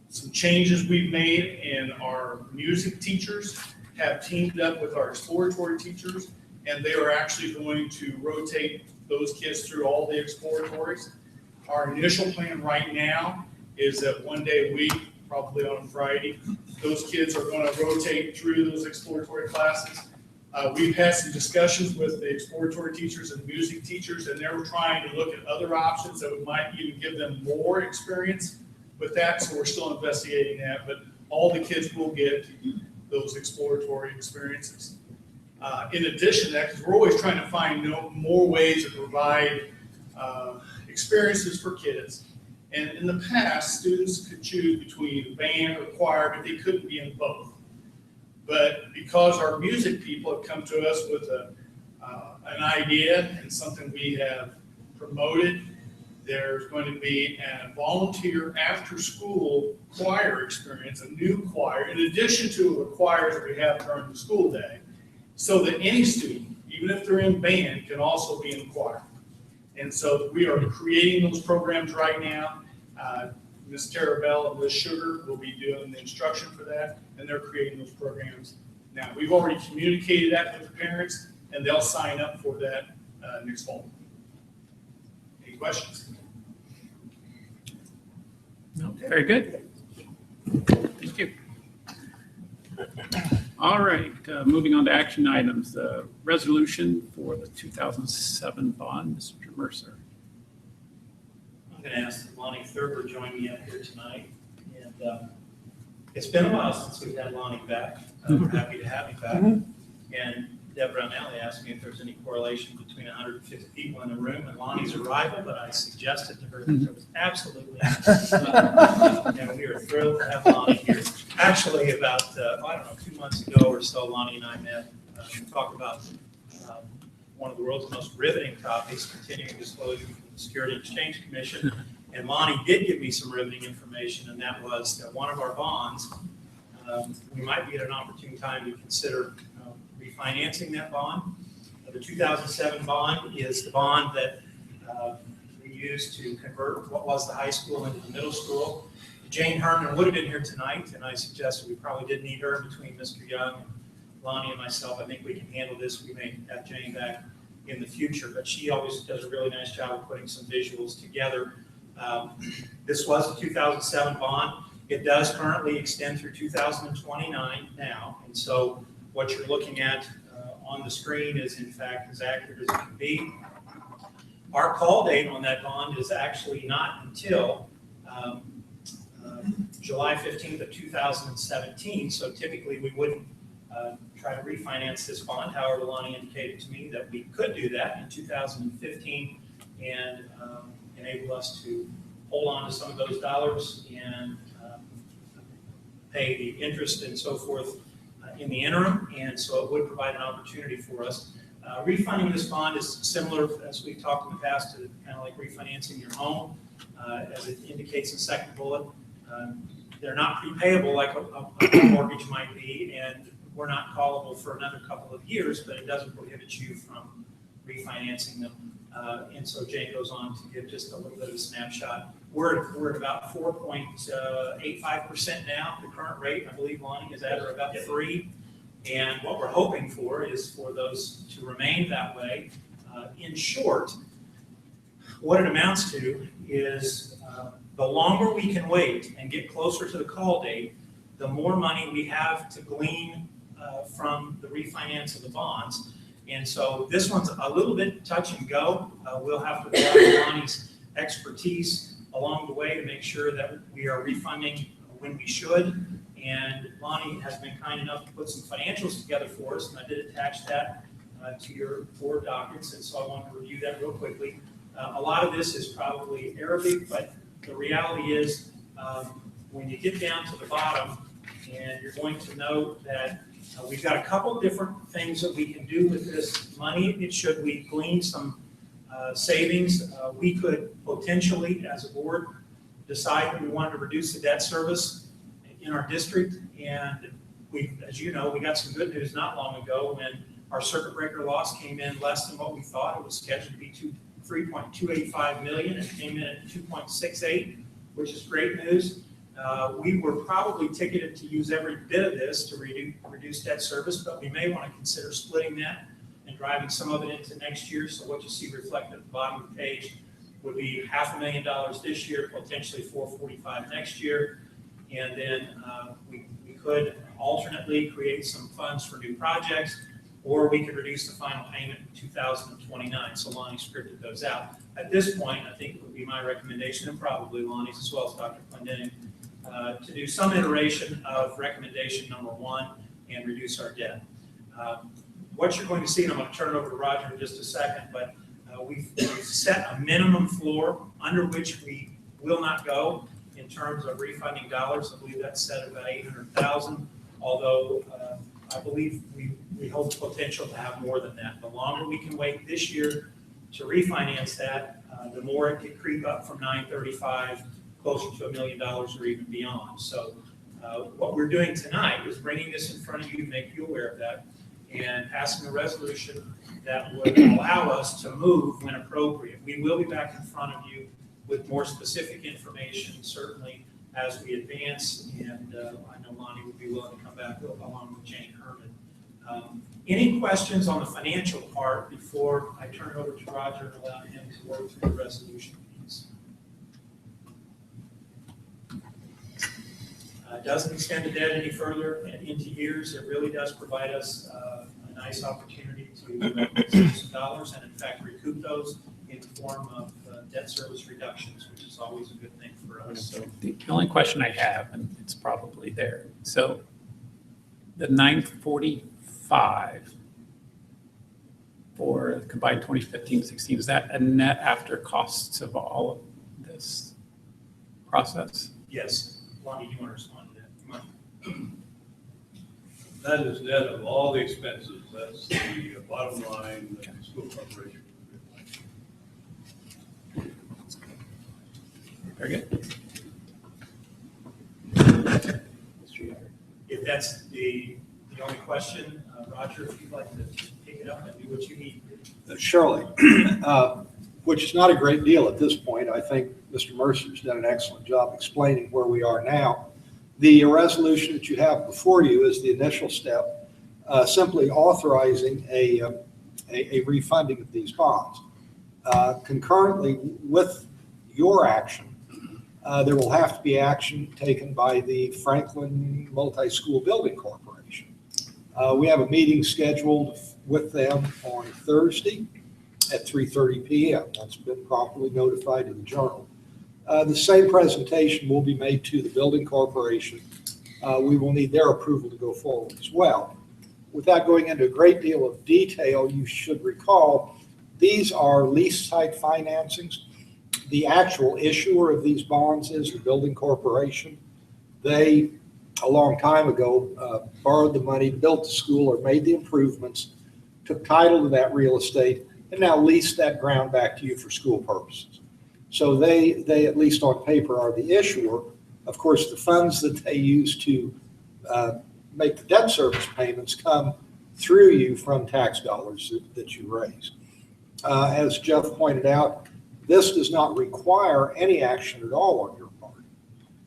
some changes we've made, and our music teachers have teamed up with our exploratory teachers, and they are actually going to rotate those kids through all the exploratories. Our initial plan right now is that one day a week, probably on Friday, those kids are going to rotate through those exploratory classes. We've had some discussions with the exploratory teachers and music teachers, and they're trying to look at other options that might even give them more experience with that, so we're still investigating that, but all the kids will get those exploratory experiences. In addition to that, because we're always trying to find more ways to provide experiences for kids. And in the past, students could choose between band or choir, but they couldn't be in both. But because our music people have come to us with an idea and something we have promoted, there's going to be a volunteer after-school choir experience, a new choir, in addition to the choirs that we have during the school day, so that any student, even if they're in band, can also be in choir. And so we are creating those programs right now. Ms. Tara Bell and Liz Sugar will be doing the instruction for that, and they're creating those programs now. We've already communicated that with the parents, and they'll sign up for that next fall. Any questions? No, very good. Thank you. All right, moving on to action items. The resolution for the 2007 bond, Mr. Mercer. I'm going to ask that Lonnie Thurber join me up here tonight. And it's been a while since we've had Lonnie back. We're happy to have you back. And Deborah O'Malley asked me if there's any correlation between 150 people in the room and Lonnie's arrival, but I suggested to her that there was absolutely not. And we are thrilled to have Lonnie here. Actually, about, 2 months ago or so, Lonnie and I met to talk about one of the world's most riveting topics, continuing disclosure from the Security and Exchange Commission. And Lonnie did give me some riveting information, and that was that one of our bonds, we might be at an opportune time to consider refinancing that bond. The 2007 bond is the bond that we used to convert what was the high school into the middle school. Jane Herman would have been here tonight, and I suggested we probably did need her between Mr. Young, Lonnie, and myself. I think we can handle this. We may have Jane back in the future, but she always does a really nice job of putting some visuals together. This was a 2007 bond. It does currently extend through 2029 now, and so what you're looking at on the screen is in fact as accurate as it can be. Our call date on that bond is actually not until July 15th of 2017, so typically we wouldn't try to refinance this bond. However, Lonnie indicated to me that we could do that in 2015 and enable us to hold on to some of those dollars and pay the interest and so forth in the interim, and so it would provide an opportunity for us. Refunding this bond is similar, as we've talked in the past, to kind of like refinancing your home, as it indicates in the second bullet. They're not prepayable like a home mortgage might be, and we're not callable for another couple of years, but it doesn't prohibit you from refinancing them. And so Jane goes on to give just a little bit of a snapshot. We're at about 4.85% now, the current rate, I believe, Lonnie, is at or about 3. And what we're hoping for is for those to remain that way. In short, what it amounts to is the longer we can wait and get closer to the call date, the more money we have to glean from the refinance of the bonds. And so this one's a little bit touch and go. We'll have to rely on Lonnie's expertise along the way to make sure that we are refunding when we should. And Lonnie has been kind enough to put some financials together for us, and I did attach that to your board documents, and so I want to review that real quickly. A lot of this is probably Arabic, but the reality is when you get down to the bottom, and you're going to note that we've got a couple different things that we can do with this money. Should we glean some savings, we could potentially, as a board, decide that we wanted to reduce the debt service in our district. And we, as you know, we got some good news not long ago when our circuit breaker loss came in less than what we thought. It was scheduled to be $3.285 million. It came in at 2.68, which is great news. We were probably ticketed to use every bit of this to reduce debt service, but we may want to consider splitting that and driving some of it into next year. So what you see reflected at the bottom of the page would be $500,000 this year, potentially $445 next year. And then we could alternately create some funds for new projects, or we could reduce the final payment in 2029. So Lonnie scripted those out. At this point, I think it would be my recommendation, and probably Lonnie's as well as Dr. Clendenning, to do some iteration of recommendation number 1 and reduce our debt. What you're going to see, and I'm going to turn it over to Roger in just a second, but we've set a minimum floor under which we will not go in terms of refunding dollars. I believe that's set at about $800,000, although I believe we hold the potential to have more than that. The longer we can wait this year to refinance that, the more it could creep up from $935 closer to $1 million or even beyond. So what we're doing tonight is bringing this in front of you to make you aware of that and passing a resolution that would allow us to move when appropriate. We will be back in front of you with more specific information, certainly as we advance, and I know Lonnie would be willing to come back along with Jane Herman. Any questions on the financial part before I turn it over to Roger and allow him to work through the resolution piece? It doesn't extend the debt any further into years. It really does provide us a nice opportunity to save some dollars and in fact recoup those in the form of debt service reductions, which is always a good thing for us. So The only question I have, and it's probably there, so the 945 for combined 2015-16, is that a net after costs of all of this process? yes, Lonnie, you want to respond to that? Come on. That is net of all the expenses. That's the bottom line that the school corporation. Very good. If that's the only question, Roger, if you'd like to pick it up and do what you need. Shirley, which is not a great deal at this point. I think Mr. Mercer's done an excellent job explaining where we are now. The resolution that you have before you is the initial step, simply authorizing a refunding of these bonds. Concurrently with your action, there will have to be action taken by the Franklin Multi-School Building Corporation. We have a meeting scheduled with them on Thursday at 3:30 p.m. That's been properly notified in the Journal. The same presentation will be made to the building corporation. We will need their approval to go forward as well. Without going into a great deal of detail, you should recall these are lease-type financings. The actual issuer of these bonds is the building corporation. They, a long time ago, borrowed the money, built the school or made the improvements, took title to that real estate, and now lease that ground back to you for school purposes. So they at least on paper, are the issuer. Of course, the funds that they use to make the debt service payments come through you from tax dollars that you raise. As Jeff pointed out, this does not require any action at all on your part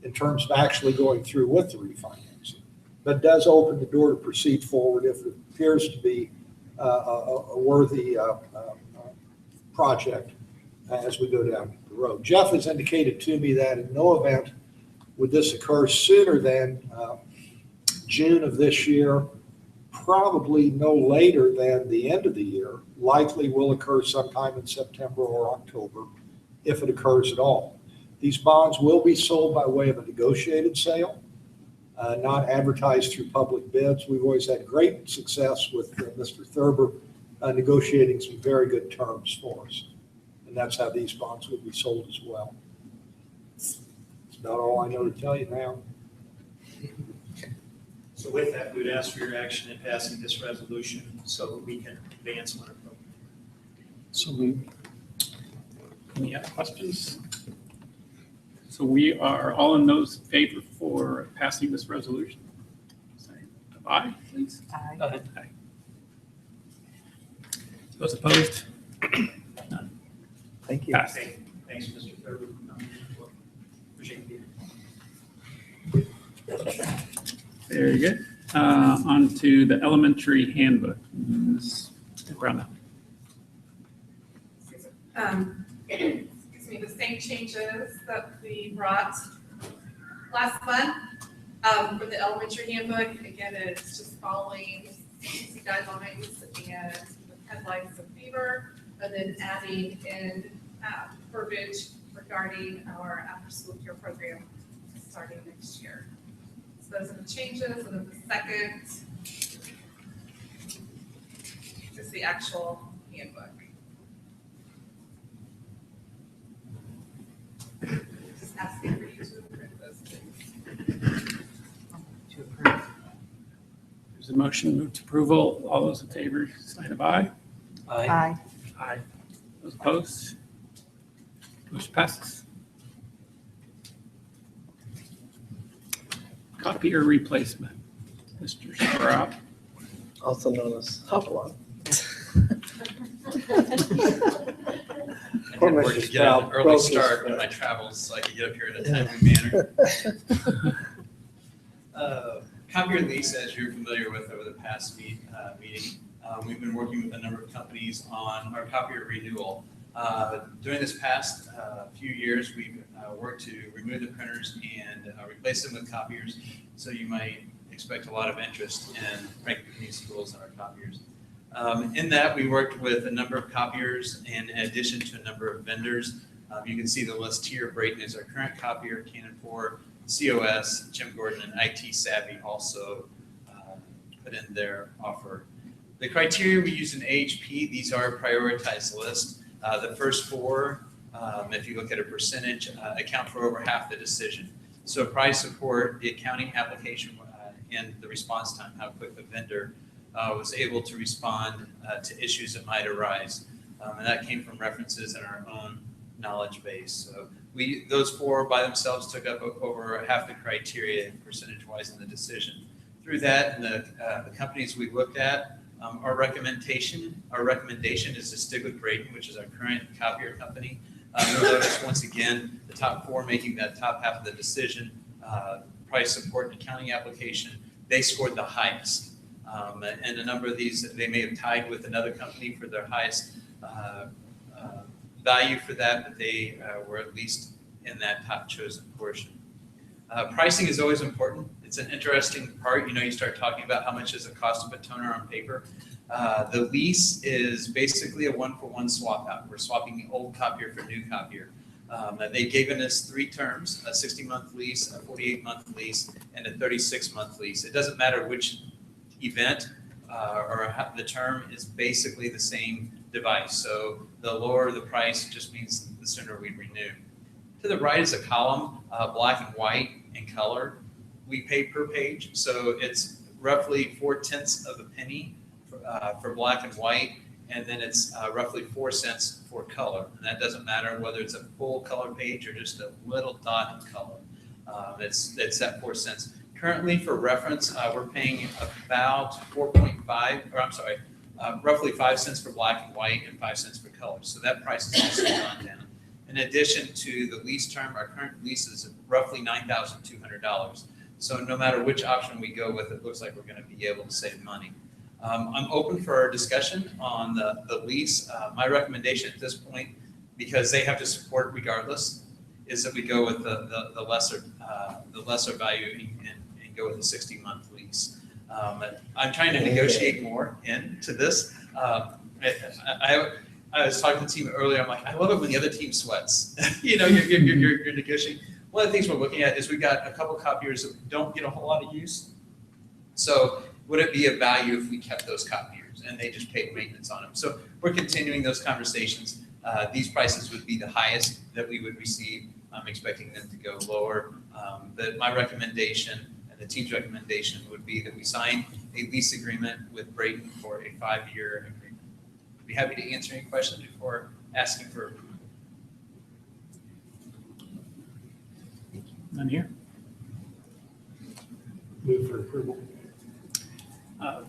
in terms of actually going through with the refinancing, but does open the door to proceed forward if it appears to be a worthy project as we go down the road. Jeff has indicated to me that in no event would this occur sooner than June of this year, probably no later than the end of the year, likely will occur sometime in September or October, if it occurs at all. These bonds will be sold by way of a negotiated sale, not advertised through public bids. We've always had great success with Mr. Thurber negotiating some very good terms for us. And that's how these bonds will be sold as well. That's about all I know to tell you now. So with that, we would ask for your action in passing this resolution so that we can advance on it. So moved. Any other questions? So we are all in those in favor for passing this resolution. Say aye, please. Aye. Aye. Those opposed? None. Thank you. Passed. Thanks, Mr. Thurber. Appreciate it. Very good. On to the elementary handbook. Ms. Brownell. Excuse me, the same changes that we brought last month for the elementary handbook. Again, it's just following CDC guidelines and the headlines of fever, and then adding in verbiage regarding our after-school care program starting next year. So those are the changes, and then the second is the actual handbook. Just asking for you to approve those, please. There's a motion, move to approval. All those in favor, sign of aye. Aye. Aye. Those opposed? Motion passes. Copier replacement. Mr. Straub. Also known as Hopalong. I did work to get an early start in my travels so I could get up here in a timely manner. Copier lease, as you're familiar with over the past meeting, we've been working with a number of companies on our copier renewal. During this past few years, we've worked to remove the printers and replace them with copiers. So you might expect a lot of interest in Franklin Community Schools and our copiers. In that, we worked with a number of copiers and in addition to a number of vendors. You can see the list here. Brayton is our current copier, Canon 4, COS, Jim Gordon, and IT Savvy also put in their offer. The criteria we use in AHP, these are a prioritized list. The first four, if you look at a percentage, account for over half the decision. So price support, the accounting application, and the response time, how quick the vendor was able to respond to issues that might arise. And that came from references in our own knowledge base. So those four by themselves took up over half the criteria percentage-wise in the decision. Through that, and the companies we looked at, Our recommendation is to stick with Braden, which is our current copier company. You'll notice once again, the top four making that top half of the decision, price, support, and accounting application, they scored the highest. And a number of these, they may have tied with another company for their highest value for that, but they were at least in that top chosen portion. Pricing is always important. It's an interesting part. You start talking about how much is the cost of a toner on paper. The lease is basically a one-for-one swap out. We're swapping the old copier for new copier. They've given us 3 terms, a 60-month lease, a 48-month lease, and a 36-month lease. It doesn't matter which event or the term is basically the same device. So the lower the price just means the sooner we renew. To the right is a column, black and white and color. We pay per page, so it's roughly 4/10 of a penny for black and white, and then it's roughly 4 cents for color. And that doesn't matter whether it's a full color page or just a little dot of color. It's at 4 cents. Currently, for reference, we're paying about roughly 5 cents for black and white and 5 cents for color. So that price has also gone down. In addition to the lease term, our current lease is roughly $9,200. So no matter which option we go with, it looks like we're going to be able to save money. I'm open for our discussion on the lease. My recommendation at this point, because they have to support regardless, is that we go with the lesser value and go with a 60-month lease. I'm trying to negotiate more into this. I was talking to the team earlier. I'm like, I love it when the other team sweats. You're negotiating. One of the things we're looking at is we got a couple copiers that don't get a whole lot of use. So would it be of value if we kept those copiers and they just paid maintenance on them? So we're continuing those conversations. These prices would be the highest that we would receive. I'm expecting them to go lower. But my recommendation and the team's recommendation would be that we sign a lease agreement with Braden for a 5-year agreement. I'd be happy to answer any questions before asking for approval. None here. Move for approval.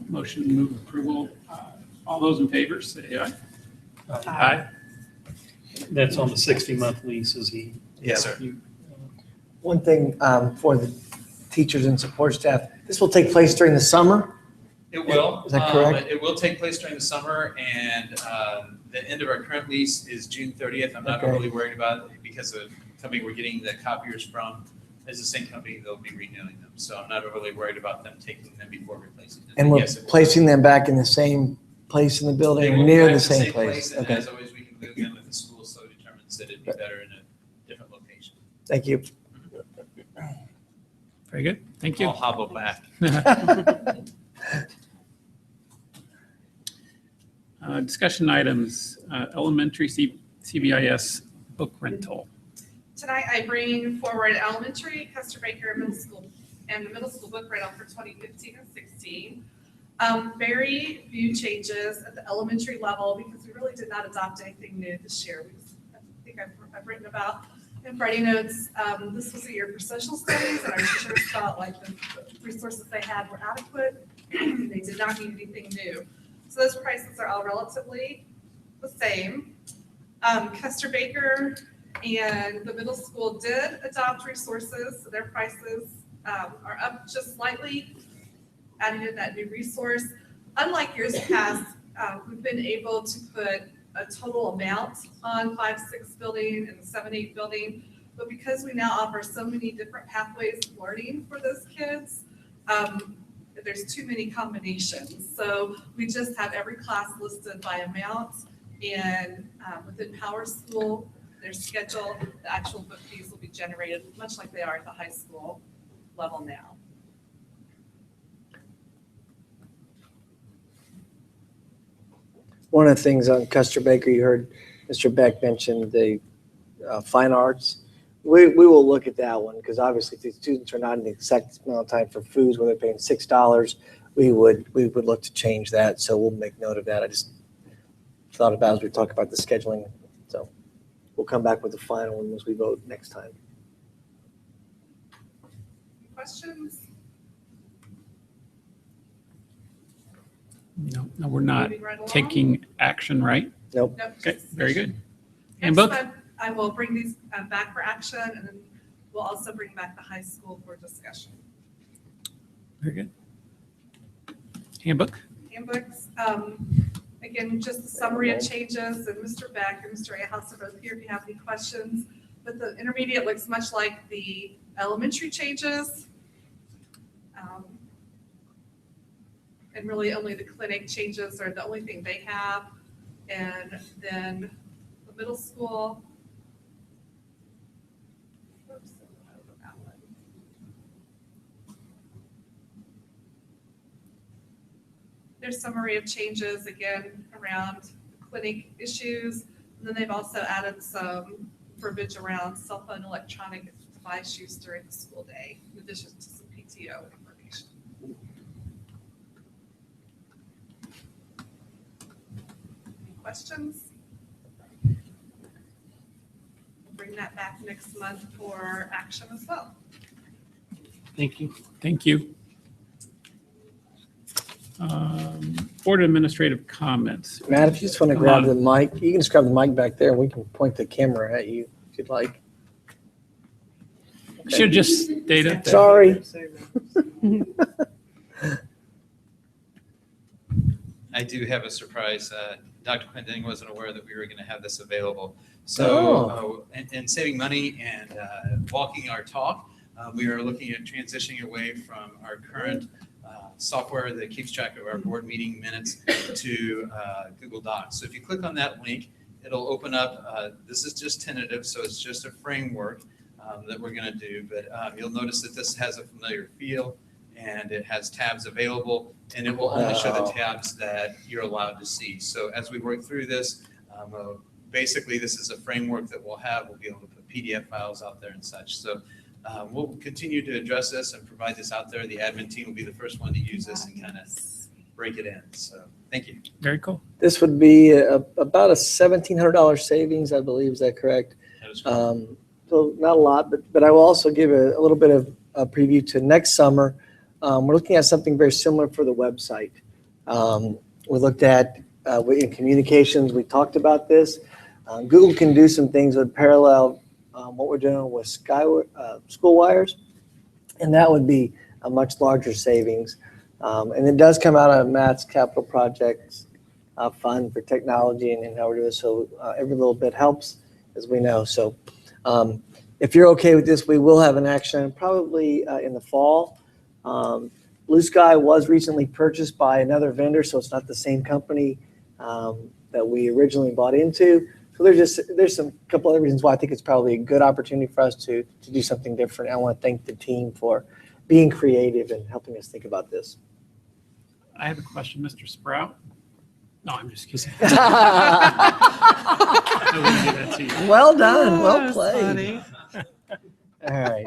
Motion to move approval. All those in favor, say aye. Aye. That's on the 60-month lease, is he? Yes, sir. One thing for the teachers and support staff, this will take place during the summer? It will. Is that correct? It will take place during the summer, and the end of our current lease is June 30th. I'm not overly worried about it because the company we're getting the copiers from is the same company they'll be renewing them. So I'm not overly worried about them taking them before replacing them. And we're Yes, it will. placing them back in the same place in the They building, will or be near back the in same place? And Okay, as always, we can move them if the school so determines that it'd be better in a different location. thank you. Very good. Thank you. I'll hobble back. Discussion items, elementary CBIS book rental. Tonight, I bring forward elementary, Custer Baker Middle School, and the middle school book rental for 2015 and 16. Very few changes at the elementary level because we really did not adopt anything new this year. I think I've written about in Friday notes. This was a year for social studies, and our teachers felt like the resources they had were adequate. They did not need anything new. So those prices are all relatively the same. Custer Baker and the middle school did adopt resources, so their prices are up just slightly, adding in that new resource. Unlike years past, we've been able to put a total amount on 5-6 building and the 7-8 building, but because we now offer so many different pathways of learning for those kids, there's too many combinations. So we just have every class listed by amount, and within Power School, their schedule, the actual book fees will be generated much like they are at the high school level now. One of the things on Custer Baker, you heard Mr. Beck mention the fine arts. We will look at that one because obviously if the students are not in the exact amount of time for foods where they're paying $6, we would look to change that. So we'll make note of that. I just thought about as we talk about the scheduling. So we'll come back with the final one as we vote next time. Questions? No, we're not Moving right along. taking action, right? Nope. Nope, Okay, just very good. Next Handbook? month, I will bring these back for action, and then we'll also bring back the high school for discussion. Very good. Handbook? Handbooks, again, just a summary of changes, and Mr. Beck and Mr. Ahouse are both here if you have any questions. But the intermediate looks much like the elementary changes. And really only the clinic changes are the only thing they have. And then the middle school. Oops, over that one. There's summary of changes again around the clinic issues. And then they've also added some verbiage around cell phone electronic device use during the school day, in addition to some PTO information. Any questions? Bring that back next month for action as well. Thank you. Thank you. Board administrative comments. Matt, if you just want to Come grab on. the mic, you can just grab the mic back there and we can point the camera at you if you'd like. Should just stayed up there. Sorry. I do have a surprise. Dr. Quinting wasn't aware that we were going to have this available. So in saving money and walking our talk, we are looking at transitioning away from our current software that keeps track of our board meeting minutes to Google Docs. So if you click on that link, it'll open up. This is just tentative, so it's just a framework that we're going to do. But you'll notice that this has a familiar feel, and it has tabs available, and it will only show the tabs that you're allowed to see. So as we work through this, basically this is a framework that we'll have. We'll be able to put PDF files out there and such. So we'll continue to address this and provide this out there. The admin team will be the first one to use this and kind of break it in. So thank you. Very cool. This would be about a $1,700 savings, I believe. Is that correct? That is correct. So not a lot, but I will also give a little bit of a preview to next summer. We're looking at something very similar for the website. We looked at in communications, we talked about this. Google can do some things with parallel what we're doing with school wires, and that would be a much larger savings. And it does come out of Matt's capital projects fund for technology and how we're doing. So every little bit helps, as we know. So if you're okay with this, we will have an action probably in the fall. Blue Sky was recently purchased by another vendor, so it's not the same company that we originally bought into. So there's some couple other reasons why I think it's probably a good opportunity for us to do something different. I want to thank the team for being creative and helping us think about this. I have a question, Mr. Sprout. No, I'm just kidding. Well done. Oh, Well that's played. funny. All right.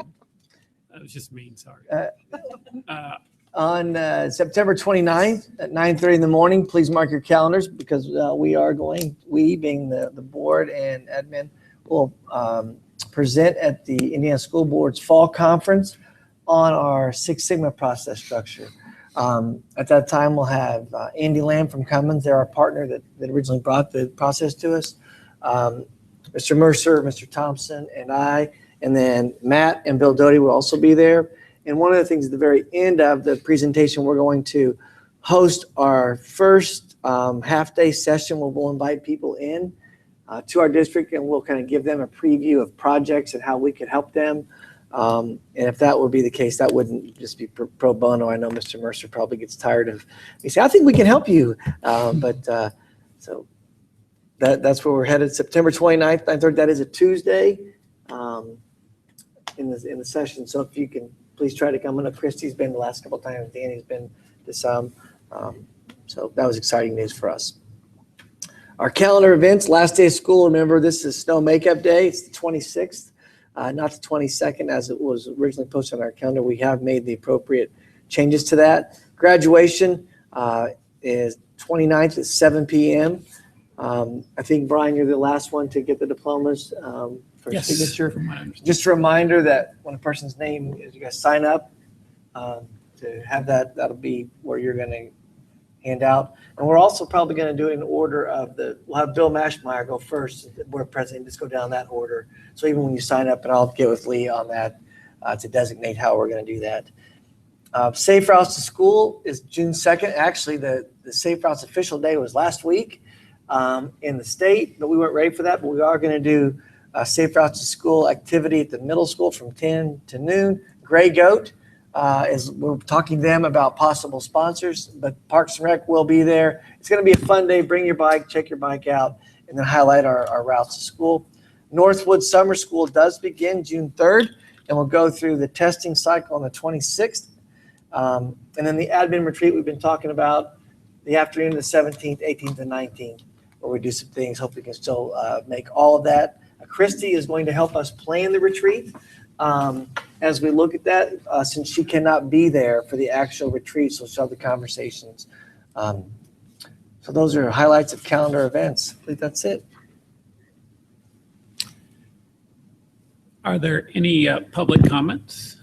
That was just mean, sorry. On September 29th at 9:30 in the morning, please mark your calendars because we being the board and admin will present at the Indiana School Board's fall conference on our Six Sigma process structure. At that time, we'll have Andy Lamb from Cummins. They're our partner that originally brought the process to us. Mr. Mercer, Mr. Thompson, and I, and then Matt and Bill Doty will also be there. And one of the things at the very end of the presentation, we're going to host our first half-day session where we'll invite people in to our district, and we'll kind of give them a preview of projects and how we could help them. And if that would be the case, that wouldn't just be pro bono. I know Mr. Mercer probably gets tired of me saying, I think we can help you. So that's where we're headed. September 29th, 9:30, that is a Tuesday in the session. So if you can please try to come. I know Christy's been the last couple of times. Danny's been to some. So that was exciting news for us. Our calendar events, last day of school. Remember, this is Snow Makeup Day. It's the 26th, not the 22nd as it was originally posted on our calendar. We have made the appropriate changes to that. Graduation is 29th at 7 p.m. I think, Brian, you're the last one to get the diplomas for signature. Just a reminder that when a person's name is, you guys sign up to have that. That'll be where you're going to handout. And we're also probably going to do it in order of we'll have Bill Mashmeyer go first, board president, just go down that order. So even when you sign up, and I'll get with Lee on that to designate how we're going to do that. Safe Routes to School is June 2nd. Actually, the Safe Routes official day was last week in the state, but we weren't ready for that. But we are going to do a Safe Routes to School activity at the middle school from 10 to noon. Gray Goat we're talking to them about possible sponsors, but Parks and Rec will be there. It's going to be a fun day. Bring your bike, check your bike out, and then highlight our routes to school. Northwood Summer School does begin June 3rd, and we'll go through the testing cycle on the 26th. And then the admin retreat we've been talking about, the afternoon, the 17th, 18th, and 19th, where we do some things. Hopefully we can still make all of that. Christy is going to help us plan the retreat. As we look at that, since she cannot be there for the actual retreat, so she'll have the conversations. So those are highlights of calendar events. I think that's it. Are there any public comments?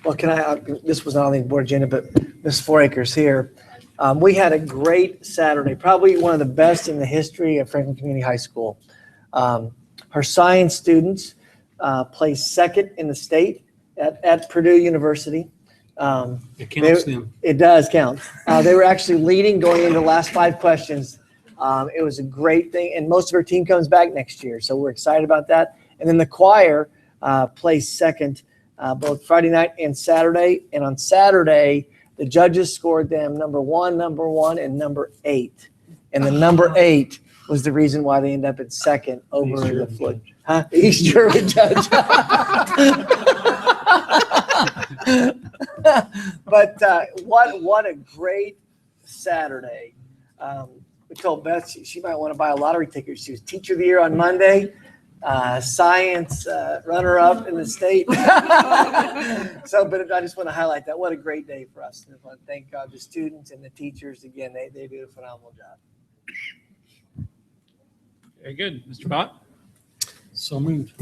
Well, this was not on the board agenda, but Ms. Foraker's here. We had a great Saturday, probably one of the best in the history of Franklin Community High School. Her science students placed second in the state at Purdue University. It counts them. It does count. They were actually leading going into the last 5 questions. It was a great thing, and most of her team comes back next year, so we're excited about that. And then the choir placed second both Friday night and Saturday. And on Saturday, the judges scored them number 1, and number 8. And the number 8 was the reason why they ended up at second over the foot. East German judge. But what a great Saturday. We told Beth she might want to buy a lottery ticket. She was Teacher of the Year on Monday. Science runner-up in the state. But I just want to highlight that. What a great day for us. I want to thank the students and the teachers. Again, they do a phenomenal job. Very good. Mr. Bott? So moved.